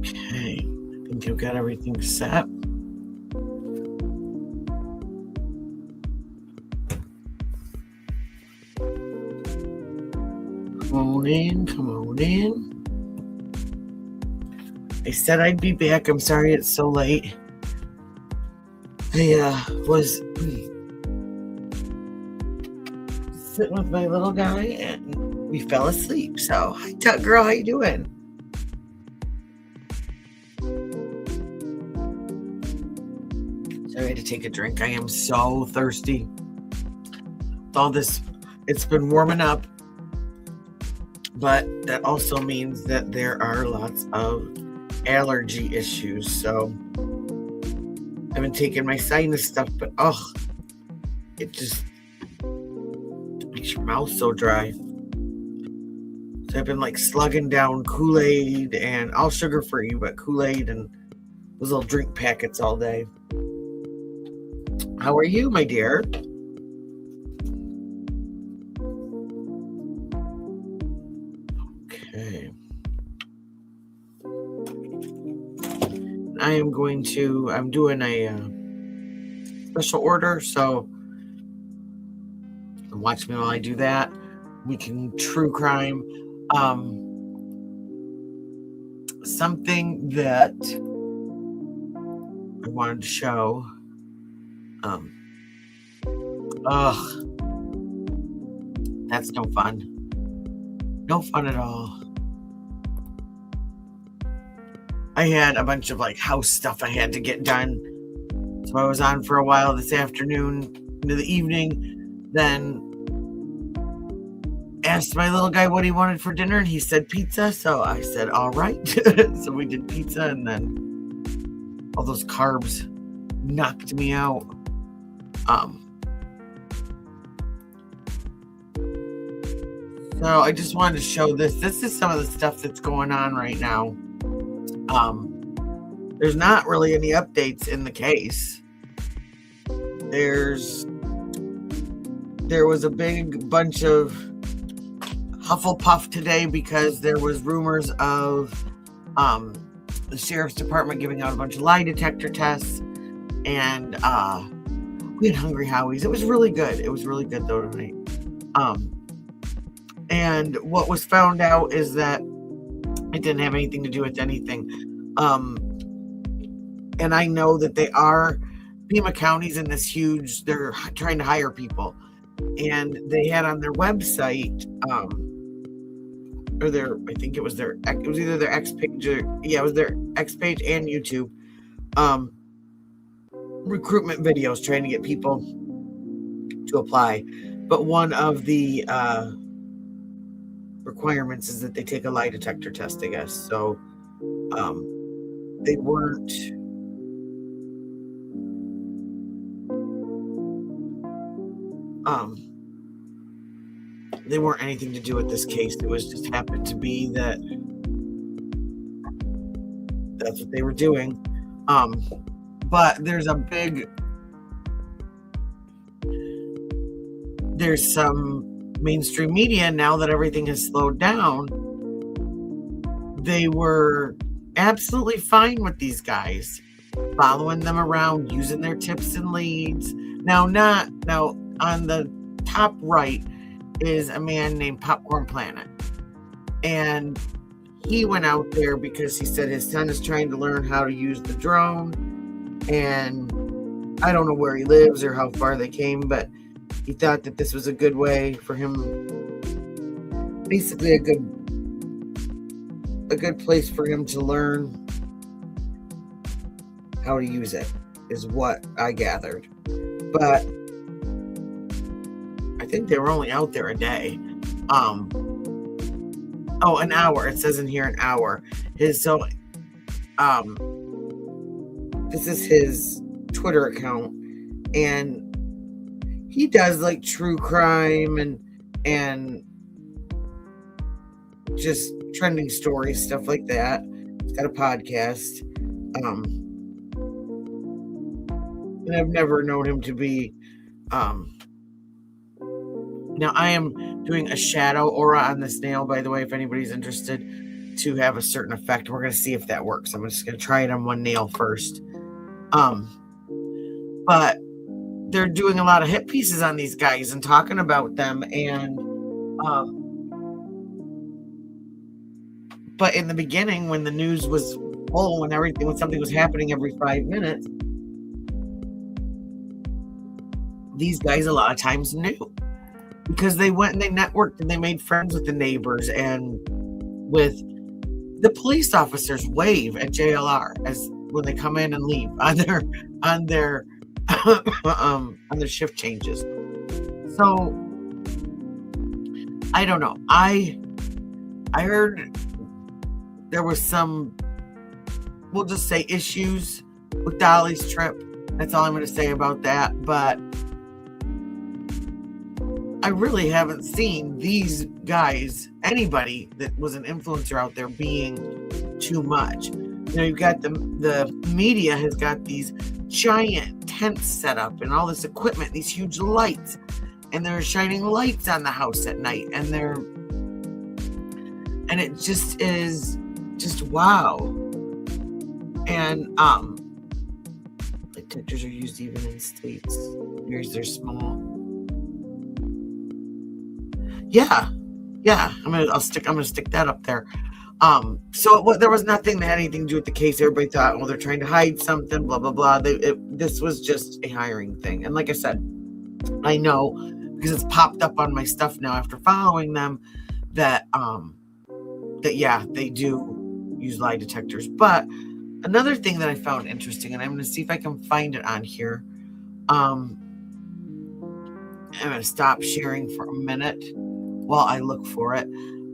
Okay, I think you've got everything set. Come on in. I said I'd be back. I'm sorry it's so late. I was sitting with my little guy and we fell asleep. So, hi, girl, how you doing? So I had to take a drink. I am so thirsty. With all this, it's been warming up. But that also means that there are lots of allergy issues. So I've been taking my sinus stuff, but it just makes your mouth so dry. So I've been like slugging down Kool-Aid and all sugar-free, but Kool-Aid and those little drink packets all day. How are you, my dear? Okay. I'm doing a special order, so watch me while I do that. We can true crime. Something that I wanted to show. That's no fun. No fun at all. I had a bunch of like house stuff I had to get done. So I was on for a while this afternoon into the evening. Then asked my little guy what he wanted for dinner and he said pizza. So I said, all right. So we did pizza and then all those carbs knocked me out. So I just wanted to show this. This is some of the stuff that's going on right now. There's not really any updates in the case. There was a big bunch of Hufflepuff today because there was rumors of the sheriff's department giving out a bunch of lie detector tests, and we had Hungry Howie's. It was really good. It was really good though tonight. And what was found out is that it didn't have anything to do with anything. And I know that they are, Pima County's in this huge, they're trying to hire people. And they had on their website, it was either their X page or, it was their X page and YouTube, recruitment videos trying to get people to apply. But one of the requirements is that they take a lie detector test, I guess. So they weren't anything to do with this case. It was just happened to be that that's what they were doing. But there's some mainstream media now that everything has slowed down. They were absolutely fine with these guys, following them around, using their tips and leads. Now on the top right is a man named Popcorn Planet, and he went out there because he said his son is trying to learn how to use the drone, and I don't know where he lives or how far they came, but he thought that this was a good way for him, basically a good place for him to learn how to use it, is what I gathered. But I think they were only out there a day. An hour. It says in here an hour. This is his Twitter account, and he does like true crime and just trending stories, stuff like that. He's got a podcast. And I've never known him to be now I am doing a shadow aura on this nail, by the way, if anybody's interested, to have a certain effect. We're going to see if that works. I'm just going to try it on one nail first. But they're doing a lot of hit pieces on these guys and talking about them. And but in the beginning, when the news was full and everything, when something was happening every 5 minutes, these guys a lot of times knew, because they went and they networked and they made friends with the neighbors and with the police officers. Wave at JLR as when they come in and leave on their shift changes. So I don't know. I heard there was some, we'll just say, issues with Dolly's trip. That's all I'm going to say about that. But I really haven't seen these guys, anybody that was an influencer out there, being too much. You know, you've got the media has got these giant tents set up and all this equipment, these huge lights, and they're shining lights on the house at night, and it just is just wow. And like detectors are used even in states. Here's they're small. Yeah. I'm gonna stick that up there. So there was nothing that had anything to do with the case. Everybody thought, well, they're trying to hide something, blah blah blah. This was just a hiring thing. And like I said, I know because it's popped up on my stuff now after following them that they do use lie detectors. But another thing that I found interesting, and I'm going to see if I can find it on here. I'm going to stop sharing for a minute while I look for it.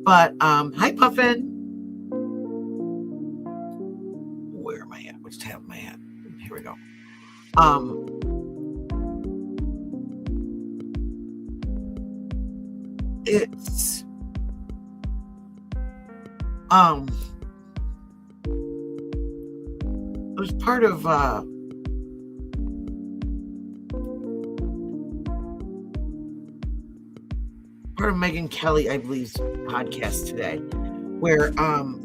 But hi, Puffin. Where am I at? Which tab am I at? Here we go. It's it was part of Megyn Kelly, I believe's podcast today, where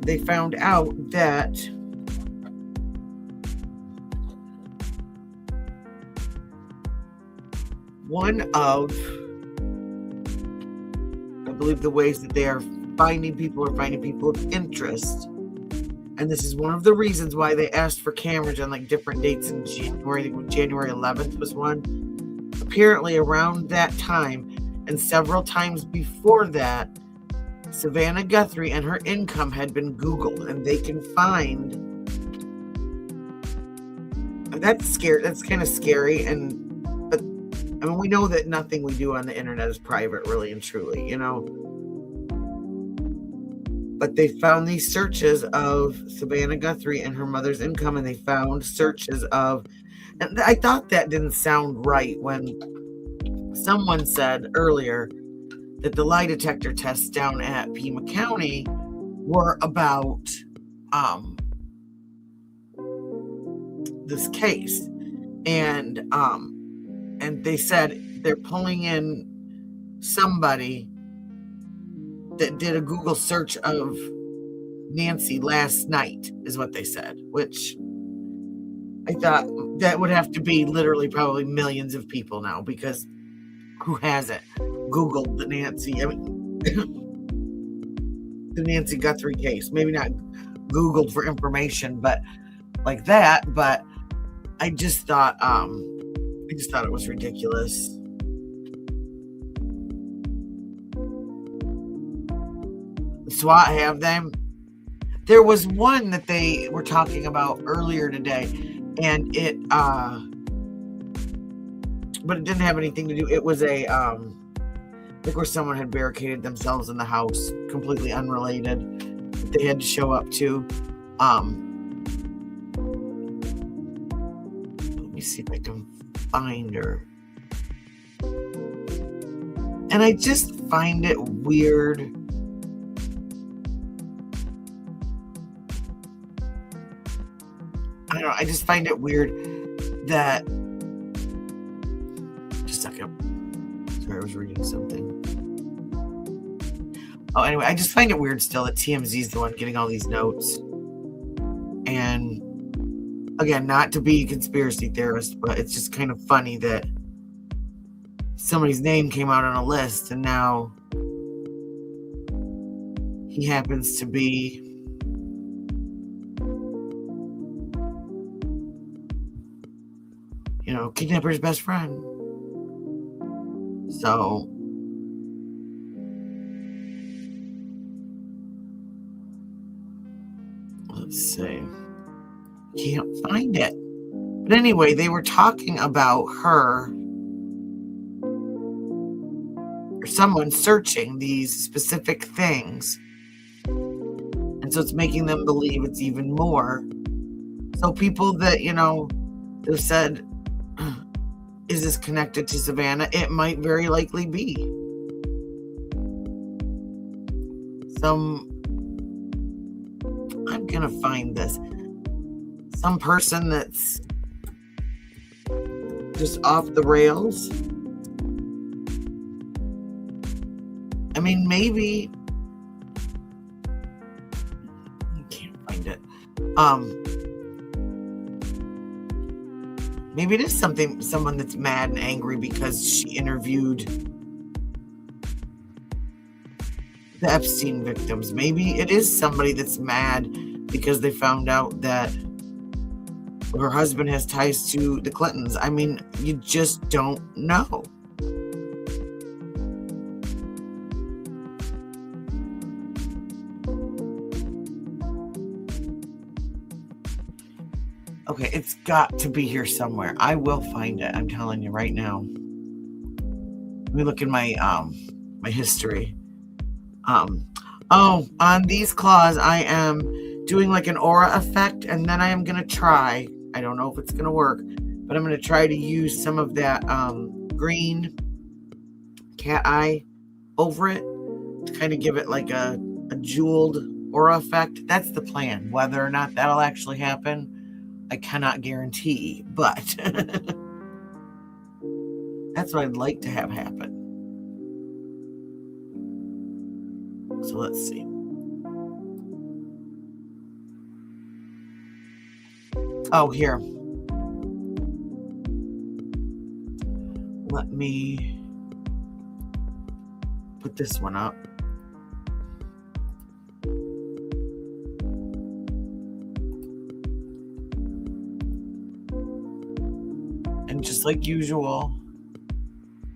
they found out that one of, I believe, the ways that they are finding people of interest, and this is one of the reasons why they asked for cameras on like different dates in January. I think January 11th was one. Apparently around that time and several times before that, Savannah Guthrie and her income had been Googled, and they can find. That's scary. That's kind of scary. But I mean, we know that nothing we do on the internet is private, really and truly, you know. But they found these searches of Savannah Guthrie and her mother's income, and they found searches of, and I thought that didn't sound right when someone said earlier that the lie detector tests down at Pima County were about this case, and they said they're pulling in somebody that did a Google search of Nancy last night, is what they said, which I thought that would have to be literally probably millions of people now, because who hasn't Googled the Nancy Guthrie case? Maybe not Googled for information, but like that. But I just thought it was ridiculous. SWAT have them. There was one that they were talking about earlier today, and but it didn't have anything to do. It was a Like where someone had barricaded themselves in the house, completely unrelated, that they had to show up to. Let me see if I can find her. And I just find it weird. I don't know. I just find it weird that. Just a second. Sorry, I was reading something. Oh, anyway, I just find it weird still that TMZ is the one getting all these notes. And again, not to be a conspiracy theorist, but it's just kind of funny that somebody's name came out on a list and now he happens to be kidnapper's best friend. So let's see. Can't find it. But anyway, they were talking about her or someone searching these specific things. And so it's making them believe it's even more. So people that, have said, is this connected to Savannah? It might very likely be. I'm going to find this. Some person that's just off the rails. I mean, maybe. I can't find it. Maybe it is someone that's mad and angry because she interviewed the Epstein victims. Maybe it is somebody that's mad because they found out that her husband has ties to the Clintons. I mean, you just don't know. Okay, it's got to be here somewhere. I will find it. I'm telling you right now. Let me look in my my history. On these Clawz, I am doing like an aura effect, and then I am gonna try. I don't know if it's gonna work, but I'm gonna try to use some of that green cat eye over it to kind of give it like a jeweled aura effect. That's the plan. Whether or not that'll actually happen, I cannot guarantee, but that's what I'd like to have happen. So let's see. Oh, here. Let me put this one up. And just like usual,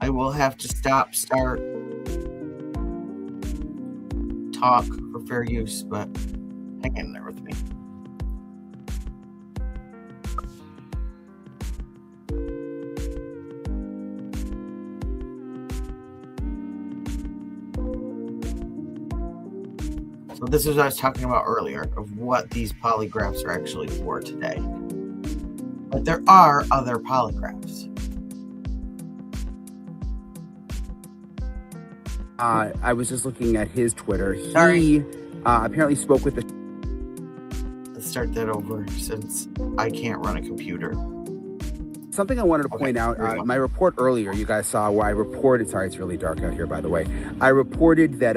I will have to start, talk for fair use, but hang in there with me. So this is what I was talking about earlier of what these polygraphs are actually for today. But there are other polygraphs. I was just looking at his Twitter. He apparently spoke with the... Let's start that over since I can't run a computer. Something I wanted to point out, my report earlier, you guys saw where I reported, sorry, it's really dark out here, by the way. I reported that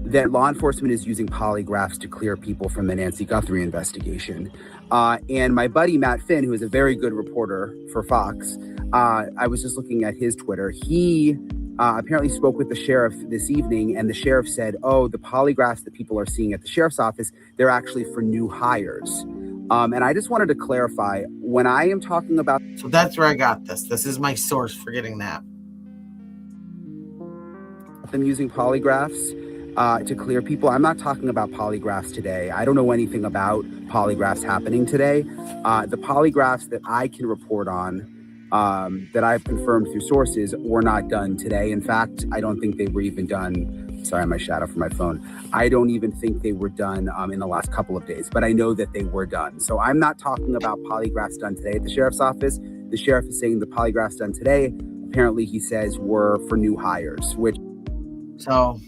that law enforcement is using polygraphs to clear people from the Nancy Guthrie investigation. And my buddy, Matt Finn, who is a very good reporter for Fox, I was just looking at his Twitter. He apparently spoke with the sheriff this evening, and the sheriff said, oh, the polygraphs that people are seeing at the sheriff's office, they're actually for new hires. And I just wanted to clarify, when I am talking about... So that's where I got this. This is my source for getting that. Them using polygraphs to clear people. I'm not talking about polygraphs today. I don't know anything about polygraphs happening today. The polygraphs that I can report on that I've confirmed through sources were not done today. In fact, I don't think they were even done. Sorry, my shadow from my phone. I don't even think they were done in the last couple of days, but I know that they were done. So I'm not talking about polygraphs done today at the sheriff's office. The sheriff is saying the polygraphs done today, apparently he says, were for new hires, which. So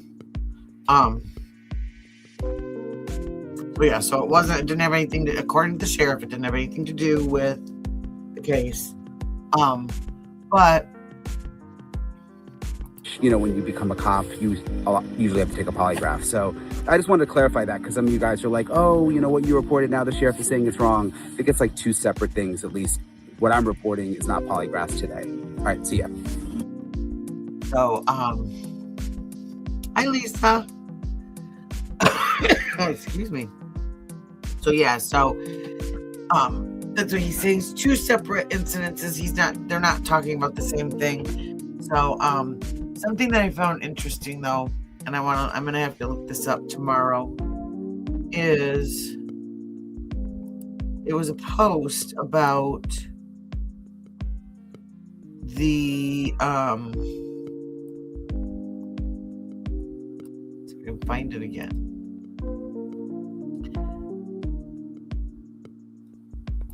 yeah, so it didn't have anything to, according to the sheriff, it didn't have anything to do with the case. But when you become a cop, you usually have to take a polygraph. So I just wanted to clarify that because some of you guys are like, oh, what you reported now, the sheriff is saying it's wrong. I think it's like two separate things, at least. What I'm reporting is not polygraphs today. All right, see ya. So, hi, Lisa. Oh, excuse me. So, yeah, that's what he's saying. It's two separate incidences. They're not talking about the same thing. So, something that I found interesting though, and I'm gonna have to look this up tomorrow, is it was a post about the see if I can find it again.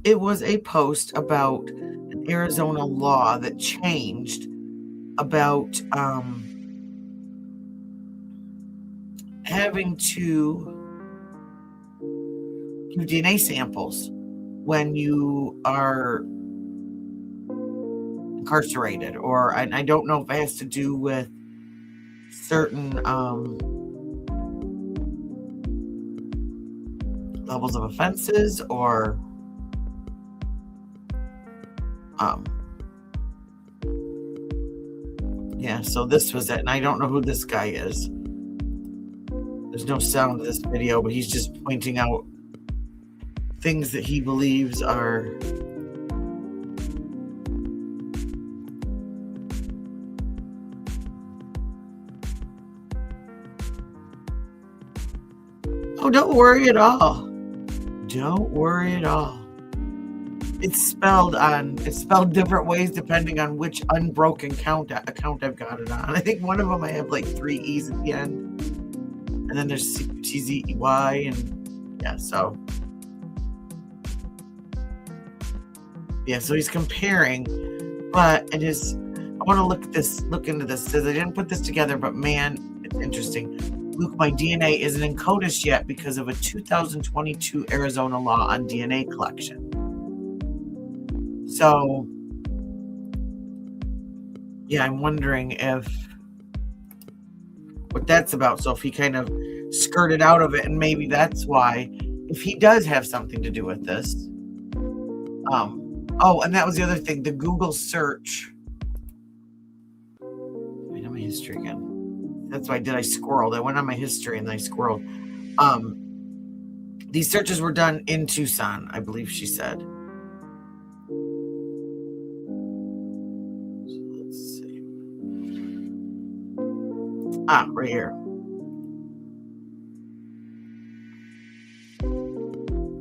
It was a post about an Arizona law that changed about having to give DNA samples when you are incarcerated, or I don't know if it has to do with certain levels of offenses, or yeah, so this was it, and I don't know who this guy is. There's no sound to this video, but he's just pointing out things that he believes are oh, don't worry at all. Don't worry at all. It's spelled different ways depending on which unbroken account I've got it on. I think one of them I have like 3 E's at the end, and then there's CTZEY, and yeah, so he's comparing, but I want to look into this. It says I didn't put this together, but man, it's interesting. Luke, my DNA isn't in CODIS yet because of a 2022 Arizona law on DNA collection. So, yeah, I'm wondering what that's about. So if he kind of skirted out of it, and maybe that's why, if he does have something to do with this. Oh, and that was the other thing, the Google search. I know my history again. That's why I squirreled. I went on my history and I squirreled. These searches were done in Tucson, I believe she said. Right here.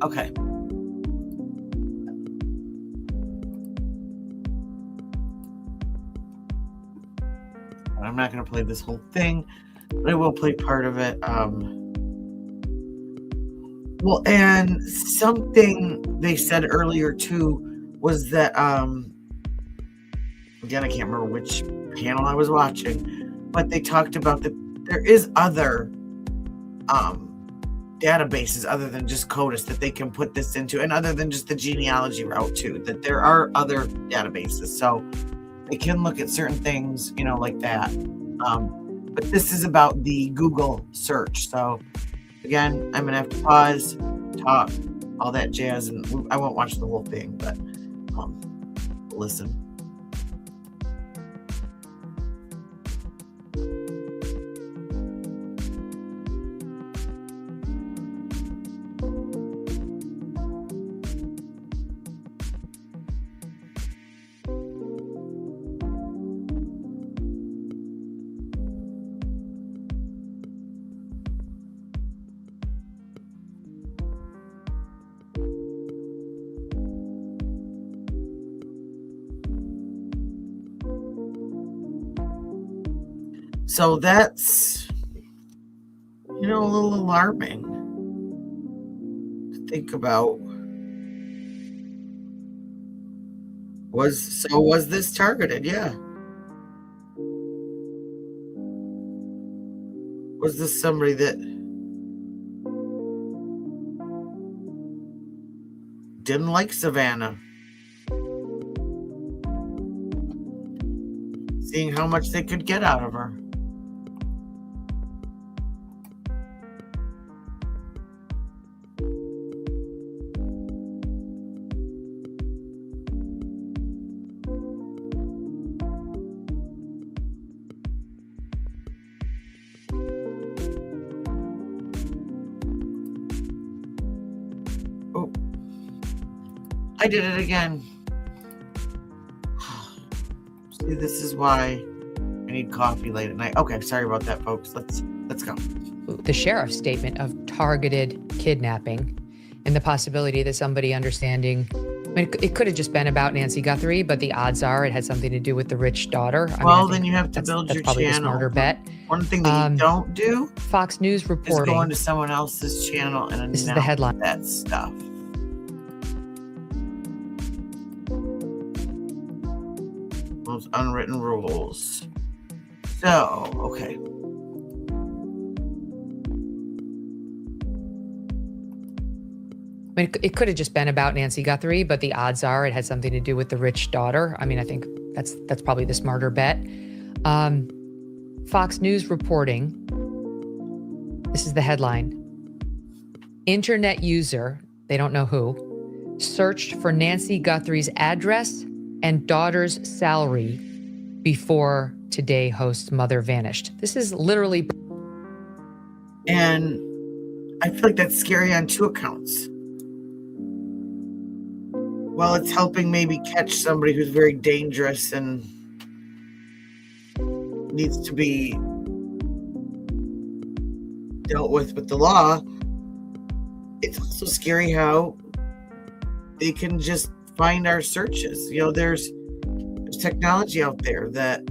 Okay. I'm not going to play this whole thing, but I will play part of it. Well, and something they said earlier too was that, again, I can't remember which panel I was watching, but they talked about that there is other databases other than just CODIS that they can put this into, and other than just the genealogy route too, that there are other databases. So they can look at certain things, like that. But this is about the Google search. So again, I'm going to have to pause, talk, all that jazz, and I won't watch the whole thing, but listen. So that's, a little alarming to think about. Was this targeted? Yeah. Was this somebody that didn't like Savannah? Seeing how much they could get out of her. Oh, I did it again. See, this is why I need coffee late at night. Okay, sorry about that, folks. Let's go. The sheriff's statement of targeted kidnapping and the possibility that somebody understanding, it could have just been about Nancy Guthrie, but the odds are it had something to do with the rich daughter. Then you have to build your probably channel. The smarter bet. One thing that you don't do, Fox News reporting, is go into someone else's channel and announce this is the headline. That stuff. Those unwritten rules. So, okay. It could have just been about Nancy Guthrie, but the odds are it had something to do with the rich daughter. I think that's probably the smarter bet. Fox News reporting, this is the headline. Internet user, they don't know who, searched for Nancy Guthrie's address and daughter's salary before Today host's mother vanished. This is literally... And I feel like that's scary on two accounts. Well, it's helping maybe catch somebody who's very dangerous and needs to be dealt with the law. It's also scary how they can just find our searches. There's technology out there that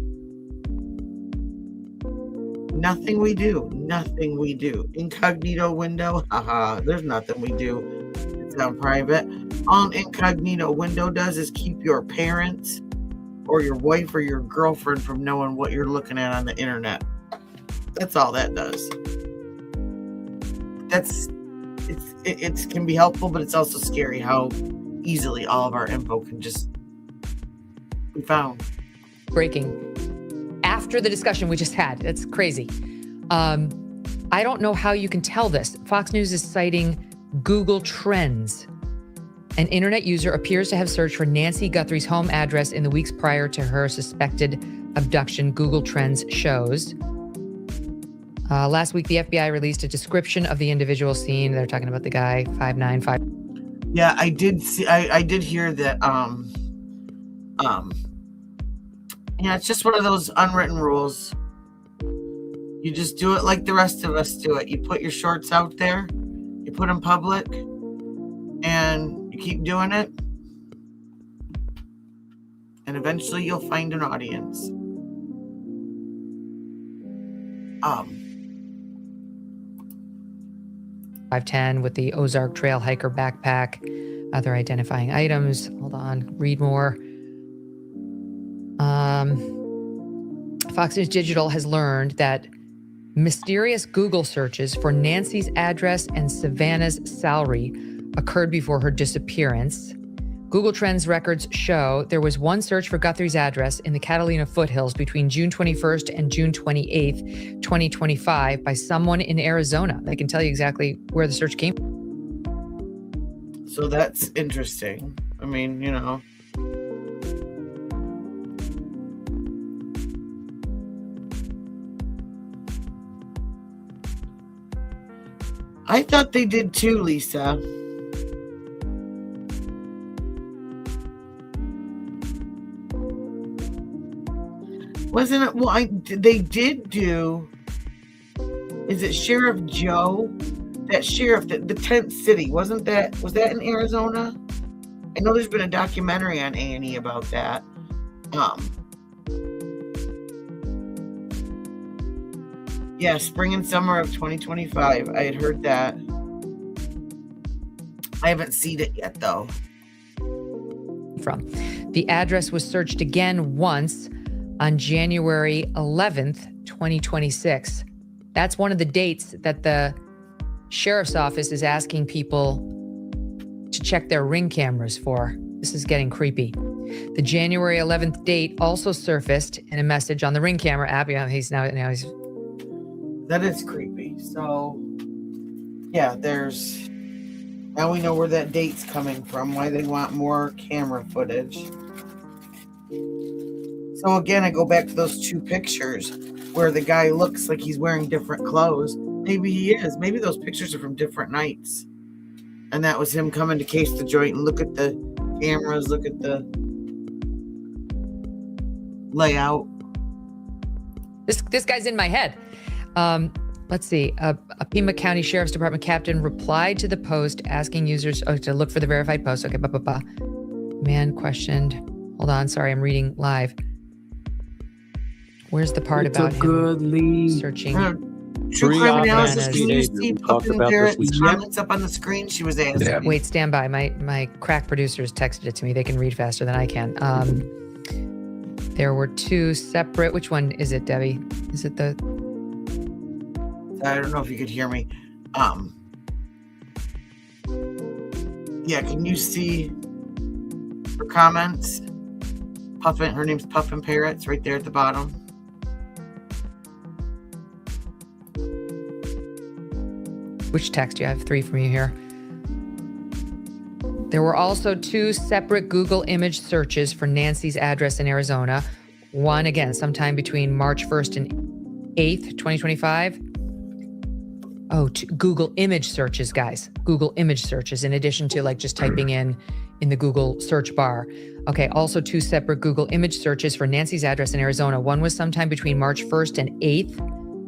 nothing we do. Incognito window, there's nothing we do. It's on private. All an incognito window does is keep your parents or your wife or your girlfriend from knowing what you're looking at on the internet. That's all that does. It can be helpful, but it's also scary how easily all of our info can just be found. Breaking. After the discussion we just had, that's crazy. I don't know how you can tell this. Fox News is citing Google Trends. An internet user appears to have searched for Nancy Guthrie's home address in the weeks prior to her suspected abduction, Google Trends shows. Last week, the FBI released a description of the individual seen. They're talking about the guy, 5'9". Yeah, I did see. I did hear that. It's just one of those unwritten rules. You just do it like the rest of us do it. You put your shorts out there, you put them public, and you keep doing it. And eventually you'll find an audience. 5'10" with the Ozark Trail hiker backpack. Other identifying items. Hold on, read more. Fox News Digital has learned that mysterious Google searches for Nancy's address and Savannah's salary occurred before her disappearance. Google Trends records show there was one search for Guthrie's address in the Catalina foothills between June 21st and June 28th, 2025 by someone in Arizona. They can tell you exactly where the search came from. So that's interesting. I mean, I thought they did too, Lisa. Wasn't it? Well, they did do. Is it Sheriff Joe? That sheriff, the tent city, wasn't that? Was that in Arizona? I know there's been a documentary on A&E about that. Yeah, spring and summer of 2025. I had heard that. I haven't seen it yet, though. From the address was searched again once on January 11th, 2026. That's one of the dates that the sheriff's office is asking people to check their Ring cameras for. This is getting creepy. The January 11th date also surfaced in a message on the Ring camera app. Yeah, he's. That is creepy. So, yeah, now we know where that date's coming from, why they want more camera footage. So again, I go back to those two pictures where the guy looks like he's wearing different clothes. Maybe he is. Maybe those pictures are from different nights. And that was him coming to case the joint and look at the cameras, look at the layout. This guy's in my head. Let's see. A Pima County Sheriff's Department captain replied to the post asking users to look for the verified post. Okay, Man questioned. Hold on. Sorry, I'm reading live. Where's the part about him searching? True crime analysis. Can you see Puffin Barrett's comments up on the screen? She was asking. Yeah. Wait, stand by. My crack producers texted it to me. They can read faster than I can. There were two separate. Which one is it, Debbie? Is it the? I don't know if you could hear me. Yeah, can you see her comments? Puffin, her name's Puffin Parrots right there at the bottom. Which text? You have 3 from you here. There were also 2 separate Google image searches for Nancy's address in Arizona. One, again, sometime between March 1st and 8th, 2025. Oh, Google image searches, guys. Google image searches, in addition to like just typing in the Google search bar. Okay, also 2 separate Google image searches for Nancy's address in Arizona. One was sometime between March 1st and 8th,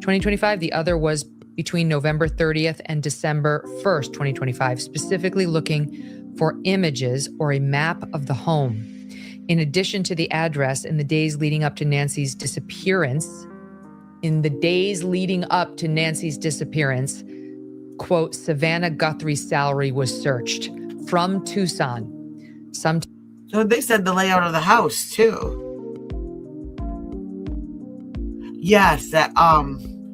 2025. The other was between November 30th and December 1st, 2025, specifically looking for images or a map of the home. In addition to the address, in the days leading up to Nancy's disappearance, quote, Savannah Guthrie's salary was searched from Tucson. So they said the layout of the house too. Yes, that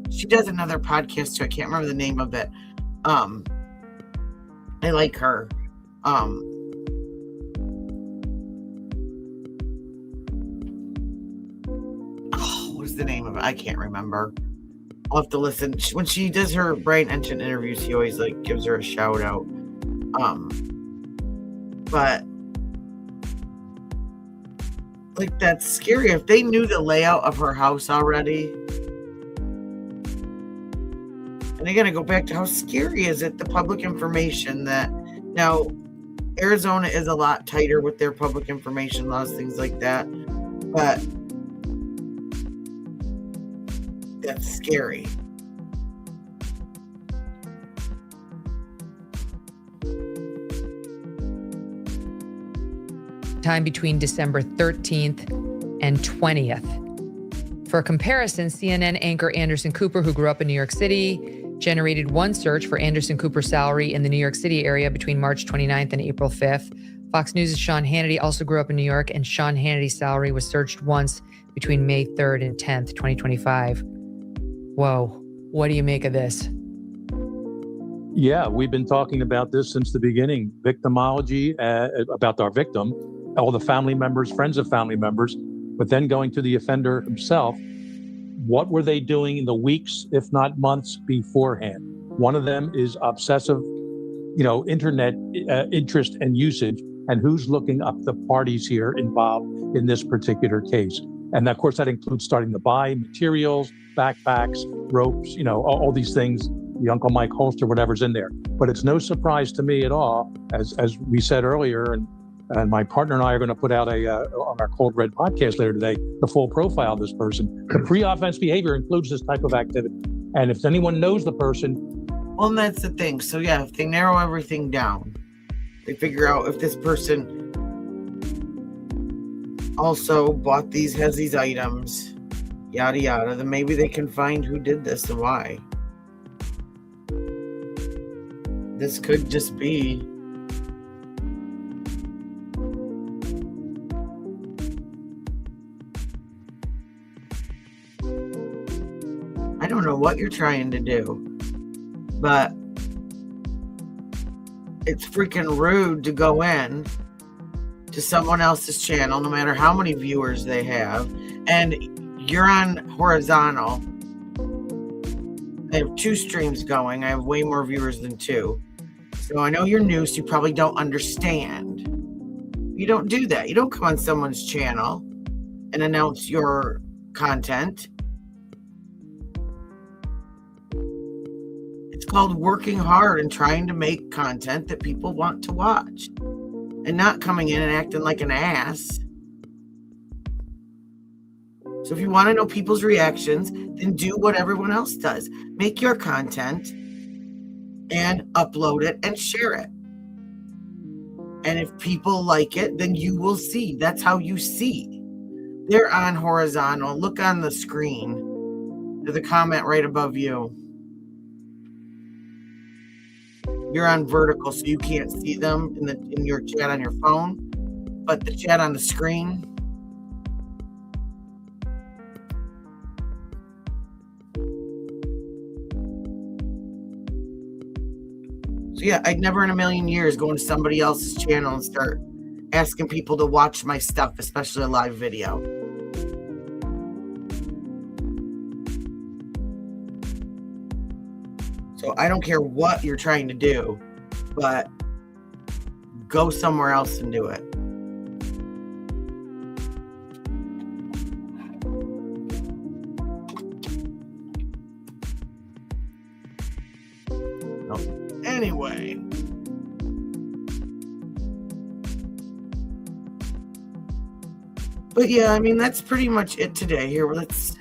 she does another podcast too. I can't remember the name of it. I like her. What's the name of it? I can't remember. I'll have to listen. When she does her Brian Engine interviews, he always like gives her a shout out. But like that's scary. If they knew the layout of her house already, and I gotta go back to how scary is it, the public information that now Arizona is a lot tighter with their public information laws, things like that. But that's scary. Time between December 13th and 20th. For comparison, CNN anchor Anderson Cooper, who grew up in New York City, generated 1 search for Anderson Cooper's salary in the New York City area between March 29th and April 5th. Fox News' Sean Hannity also grew up in New York, and Sean Hannity's salary was searched once between May 3rd and 10th, 2025. Whoa, what do you make of this? Yeah, we've been talking about this since the beginning. Victimology, about our victim, all the family members, friends of family members, but then going to the offender himself. What were they doing in the weeks, if not months beforehand? One of them is obsessive, internet interest and usage, and who's looking up the parties here involved in this particular case. And of course, that includes starting to buy materials, backpacks, ropes, all these things, the Uncle Mike holster, whatever's in there. But it's no surprise to me at all, as we said earlier, and my partner and I are going to put out on our Cold Red podcast later today, the full profile of this person. The pre-offense behavior includes this type of activity. And if anyone knows the person. Well, and that's the thing. So yeah, if they narrow everything down, they figure out if this person also has these items, yada yada, then maybe they can find who did this and why. This could just be I don't know what you're trying to do, but it's freaking rude to go in to someone else's channel, no matter how many viewers they have, and you're on horizontal. I have 2 streams going. I have way more viewers than 2. So I know you're new, so you probably don't understand. You don't do that. You don't come on someone's channel and announce your content. It's called working hard and trying to make content that people want to watch, and not coming in and acting like an ass. So if you want to know people's reactions, then do what everyone else does. Make your content and upload it and share it. And if people like it, then you will see. That's how you see. They're on horizontal. Look on the screen. There's a comment right above you. You're on vertical, so you can't see them in your chat on your phone, but the chat on the screen. So yeah, I'd never in a million years go into somebody else's channel and start asking people to watch my stuff, especially a live video. So I don't care what you're trying to do, but go somewhere else and do it. Anyway. But yeah, I mean, that's pretty much it today. Here, let's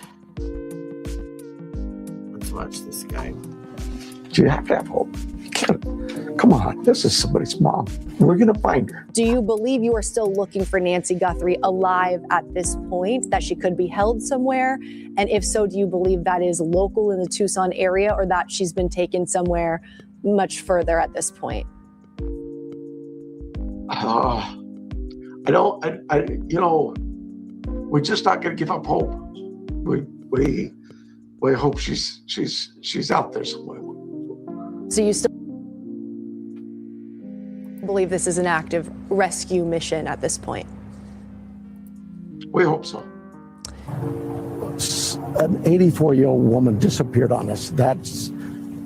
watch this guy. You have to have hope. You can't. Come on, this is somebody's mom. We're going to find her. Do you believe you are still looking for Nancy Guthrie alive at this point, that she could be held somewhere? And if so, do you believe that is local in the Tucson area, or that she's been taken somewhere much further at this point? We're just not going to give up hope. We hope she's out there somewhere. So you still believe this is an active rescue mission at this point? We hope so. An 84-year-old woman disappeared on us. That's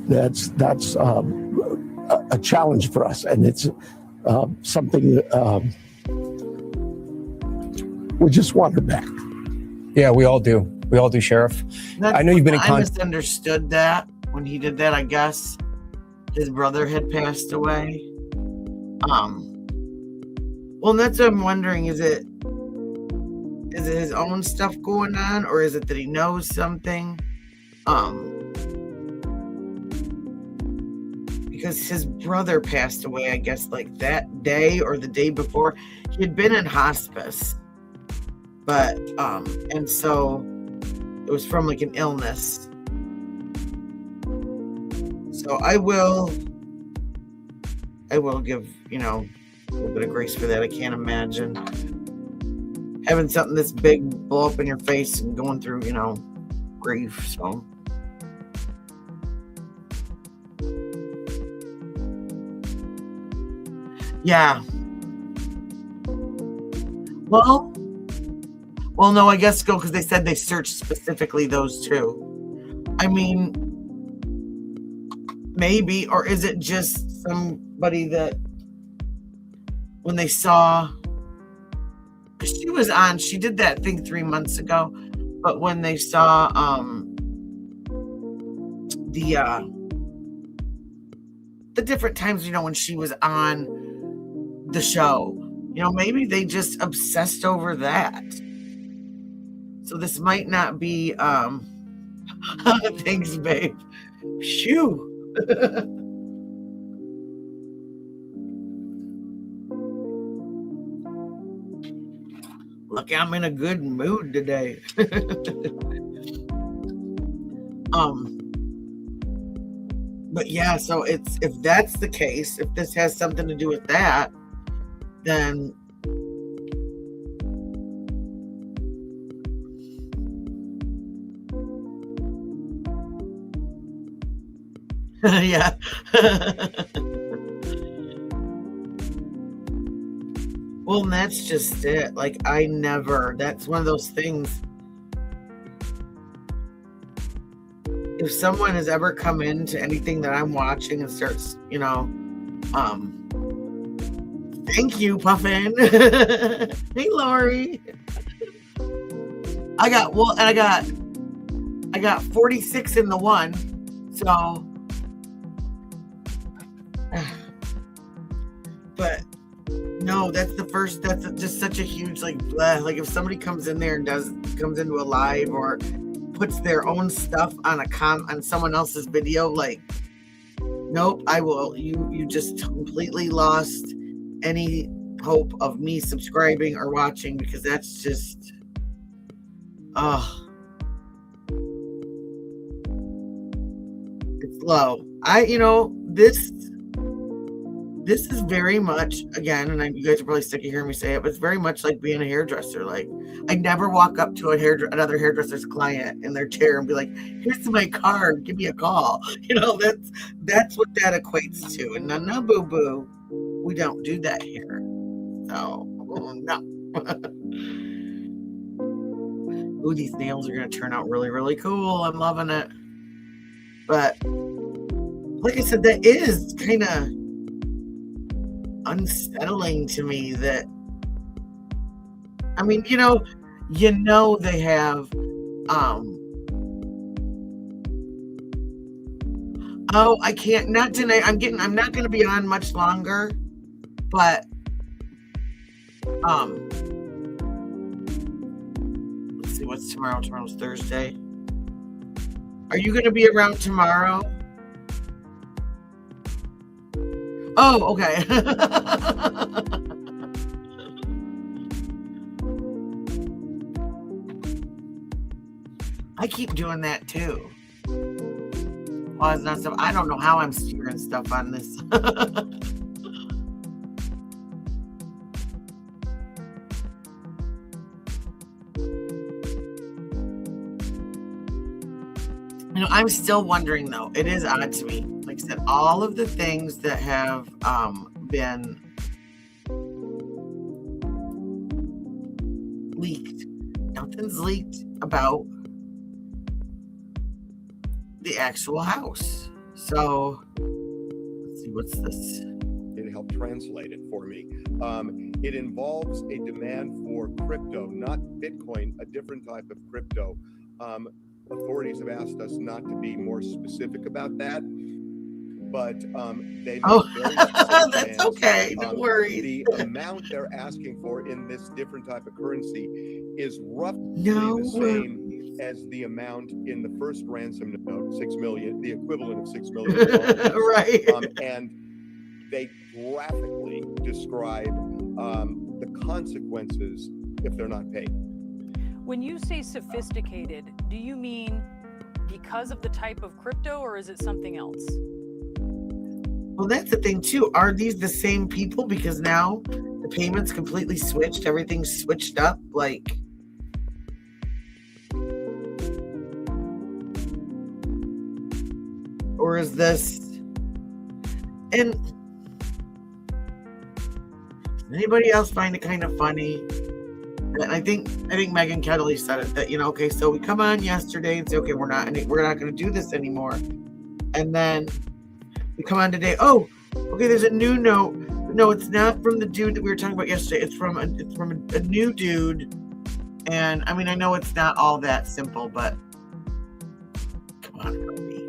a challenge for us, and it's something we just want her back. Yeah, we all do. We all do, Sheriff. I know you've been in I contact. misunderstood that when he did that. I guess his brother had passed away. Well, and that's what I'm wondering. Is it his own stuff going on, or is it that he knows something? Because his brother passed away, I guess, like that day or the day before. He had been in hospice, but and so it was from like an illness. So I will give, a little bit of grace for that. I can't imagine having something this big blow up in your face and going through, grief. So yeah. Well, no, I guess go, because they said they searched specifically those 2. I mean, maybe, or is it just somebody that when they saw, she did that thing 3 months ago, but when they saw the different times, when she was on the show, maybe they just obsessed over that. So this might not be thanks, babe. Phew. Look, I'm in a good mood today. But yeah, so if that's the case, if this has something to do with that, then yeah. Well, and that's just it. Like, that's one of those things. If someone has ever come into anything that I'm watching and starts, thank you, Puffin. Hey, Lori. I got 46 in the one. So, but no, that's just such a huge, like if somebody comes in there and comes into a live or puts their own stuff on on someone else's video, like, nope, I will. You just completely lost any hope of me subscribing or watching, because that's just, it's low. This is very much, again, and you guys are probably sick of hearing me say it, but it's very much like being a hairdresser. Like, I never walk up to another hairdresser's client in their chair and be like, here's my card, give me a call. That's what that equates to. And no, boo-boo, we don't do that here. So, no. Ooh, these nails are going to turn out really, really cool. I'm loving it. But, like I said, that is kind of unsettling to me. That, I mean, they have I can't, not tonight. I'm not going to be on much longer, but let's see, what's tomorrow? Tomorrow's Thursday. Are you going to be around tomorrow? Oh, okay. I keep doing that too. Well, it's not stuff. I don't know how I'm steering stuff on this. I'm still wondering, though. It is odd to me. Like I said, all of the things that have been leaked, nothing's leaked about the actual house. So, let's see, what's this? It helped translate it for me. It involves a demand for crypto, not Bitcoin, a different type of crypto. Authorities have asked us not to be more specific about that, but they make very specific that's demands. Okay, don't worry. The amount they're asking for in this different type of currency is roughly the same as the amount in the first ransom note, $6 million, the equivalent of $6 million. Right. And they graphically describe the consequences if they're not paid. When you say sophisticated, do you mean because of the type of crypto, or is it something else? Well, that's the thing too. Are these the same people? Because now the payments completely switched. Everything's switched up. Like, or is this? And does anybody else find it kind of funny? And I think Megan Kelly said it, that, okay, so we come on yesterday and say, okay, we're not going to do this anymore. And then we come on today. Oh, okay, there's a new note. No, it's not from the dude that we were talking about yesterday. It's from a new dude. And I mean, I know it's not all that simple, but come on, Robbie.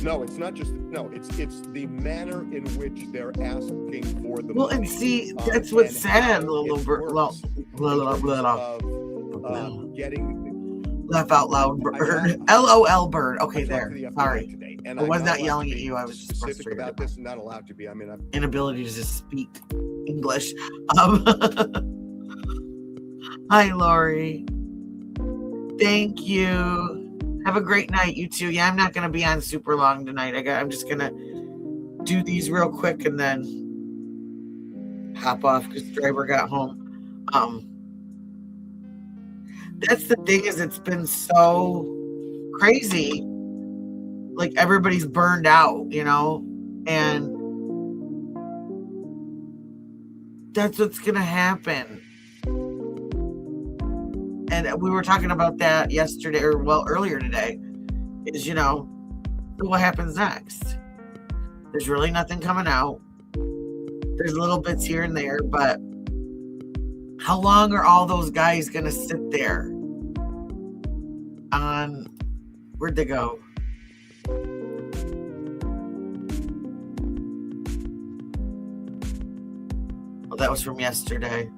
No, it's not just, it's the manner in which they're asking for the Well, money. and see, that's what's sad, Getting laugh out loud bird. LOL bird. Okay, there. Sorry. Today, and I was not yelling at be you. I was just specific frustrated about this. Not allowed to be. I mean, inability to just speak English. Hi, Lori. Thank you. Have a great night, you two. Yeah, I'm not going to be on super long tonight. I'm just going to do these real quick and then hop off because the driver got home. That's the thing, is it's been so crazy. Like, everybody's burned out, and that's what's going to happen. And we were talking about that yesterday, or earlier today, is, what happens next? There's really nothing coming out. There's little bits here and there, but how long are all those guys going to sit there on, where'd they go? Well, that was from yesterday.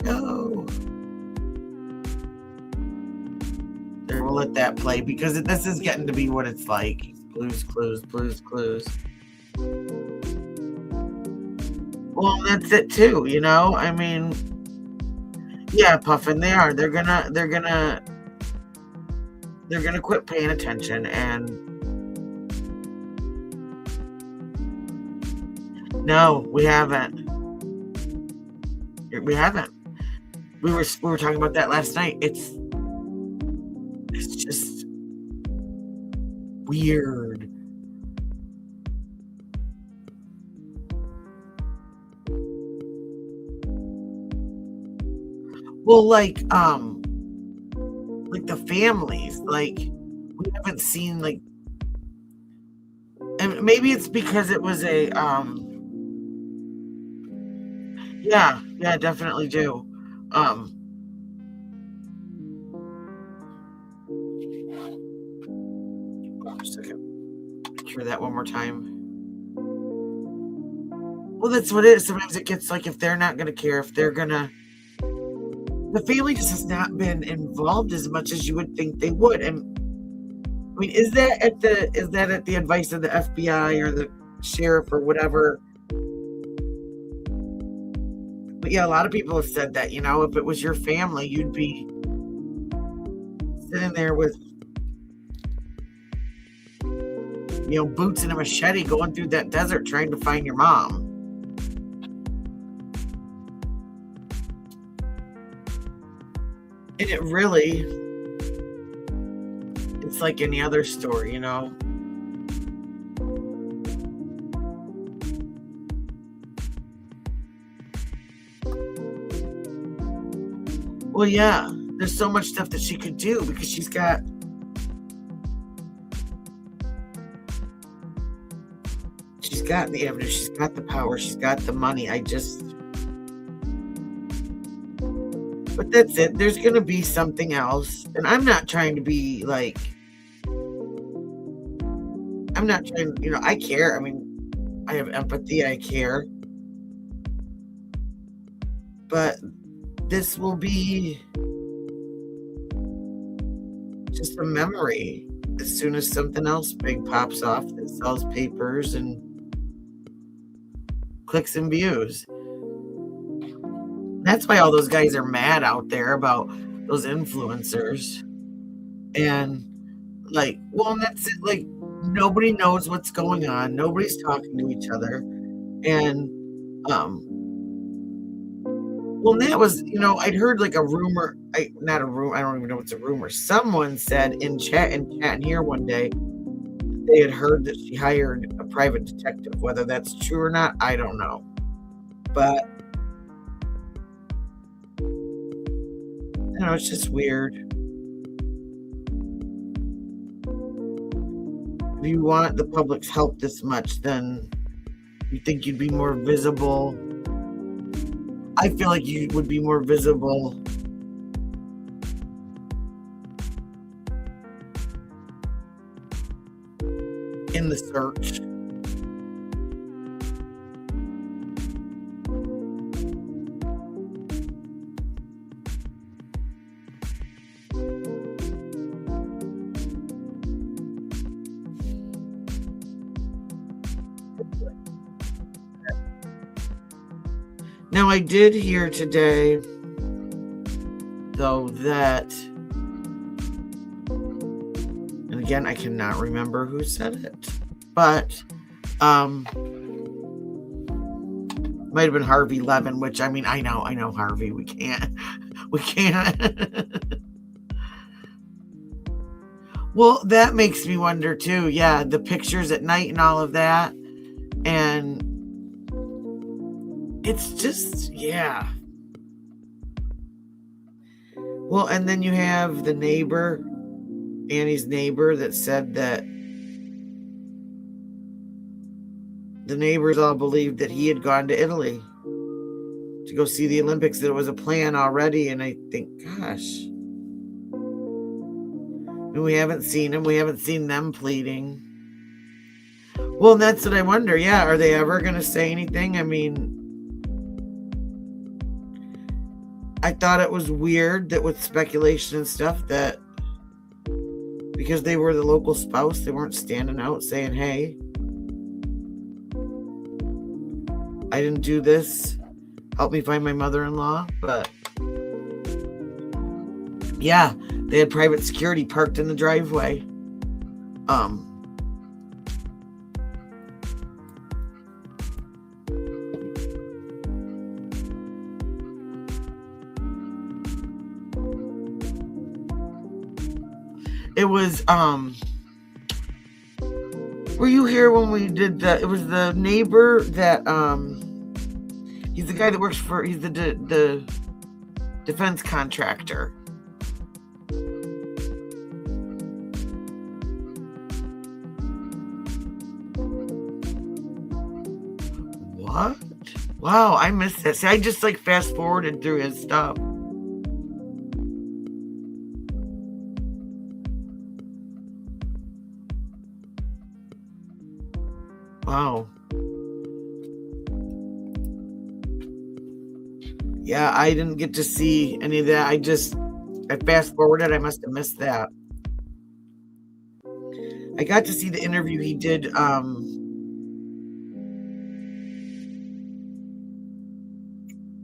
No. There, we'll let that play because this is getting to be what it's like. Blues Clues. Well, that's it too, I mean, yeah, Puffin, they are. They're gonna quit paying attention, and no, we haven't. We were talking about that last night. It's just weird. Well, like the families, like, we haven't seen, like, and maybe it's because it was a yeah, definitely do. A second. Hear that one more time. Well, that's what it is. Sometimes it gets like, if they're not going to care, if they're going to, the family just has not been involved as much as you would think they would. And I mean, is that at the advice of the FBI or the sheriff or whatever? But yeah, a lot of people have said that, if it was your family, you'd be sitting there with, boots and a machete going through that desert trying to find your mom. And it really, it's like any other story, Well, yeah, there's so much stuff that she could do because she's got the avenue, she's got the power, she's got the money. But that's it. There's going to be something else. And I'm not trying to be like, I'm not trying, I care. I mean, I have empathy, I care. But this will be just a memory as soon as something else big pops off that sells papers and clicks and views. That's why all those guys are mad out there about those influencers. And like, well, that's it. Like, nobody knows what's going on. Nobody's talking to each other. And, well, that was, I'd heard like a rumor, not a rumor, I don't even know what's a rumor. Someone said in chat here one day, they had heard that she hired a private detective. Whether that's true or not, I don't know. But, it's just weird. If you want the public's help this much, then you think you'd be more visible. I feel like you would be more visible in the search. Now, I did hear today, though, that, and again, I cannot remember who said it, but might have been Harvey Levin, which, I mean, I know Harvey. We can't. Well, that makes me wonder too. Yeah, the pictures at night and all of that. And it's just, yeah. Well, and then you have the neighbor, Annie's neighbor, that said that the neighbors all believed that he had gone to Italy to go see the Olympics, that it was a plan already. And I think, gosh, and we haven't seen him. We haven't seen them pleading. Well, and that's what I wonder. Yeah, are they ever going to say anything? I mean, I thought it was weird that with speculation and stuff that because they were the local spouse, they weren't standing out saying, hey, I didn't do this. Help me find my mother-in-law. But yeah, they had private security parked in the driveway. It was were you here when we did that? It was the neighbor that he's the guy that works for, he's the defense contractor. What? Wow, I missed that. See, I just like fast forwarded through his stuff. Wow. Yeah, I didn't get to see any of that. I fast forwarded. I must have missed that. I got to see the interview he did.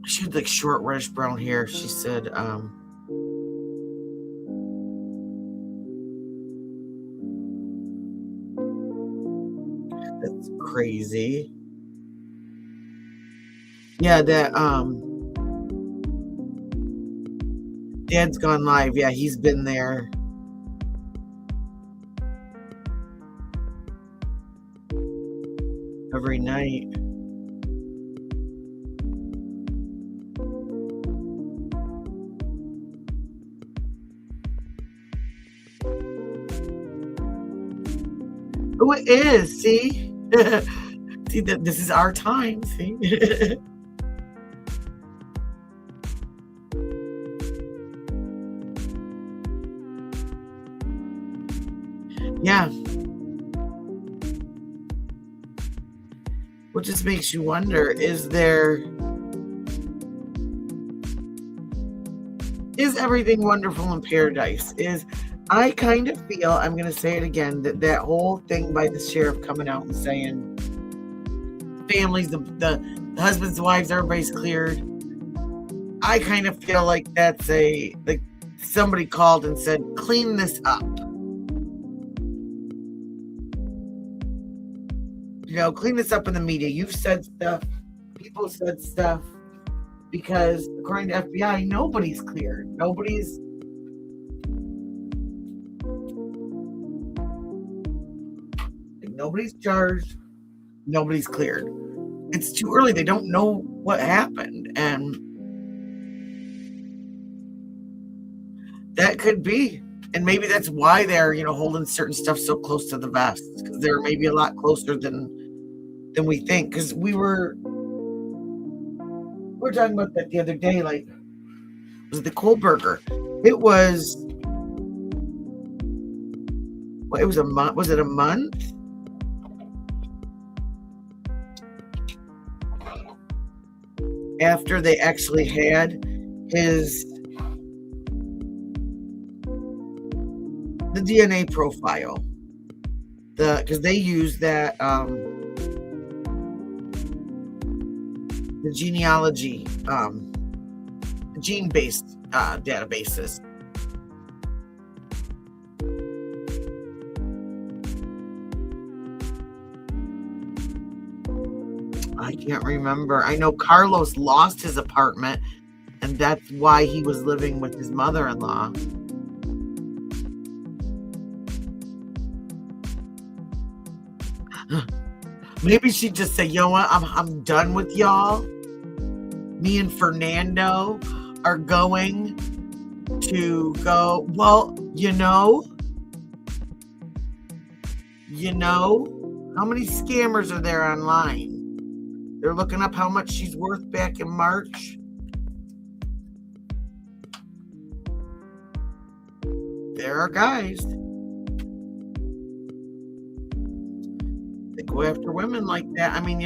She had like short reddish brown hair. She said, that's crazy. Yeah, that Dad's Gone Live. Yeah, he's been there. Every night. Oh, it is. See? See that this is our time. See? Yeah. What just makes you wonder, is everything wonderful in paradise? I kind of feel, I'm going to say it again, that whole thing by the sheriff coming out and saying families, the husbands, the wives, everybody's cleared. I kind of feel like that's like somebody called and said, clean this up. You know, clean this up in the media. You've said stuff. People said stuff. Because according to FBI, nobody's cleared. Nobody's charged. Nobody's cleared. It's too early. They don't know what happened. And that could be. And maybe that's why they're, holding certain stuff so close to the vest. Because they're maybe a lot closer than we think. Because we were talking about that the other day. Like, was it the Kohlberger? It was. Well, it was a month. Was it a month? After they actually had the DNA profile, because they used that the the genealogy, gene-based databases. I can't remember. I know Carlos lost his apartment, and that's why he was living with his mother-in-law. Maybe she'd just say, you know what, I'm done with y'all. Me and Fernando are going to go, well, you know, how many scammers are there online? They're looking up how much she's worth back in March. There are guys. They go after women like that. I mean,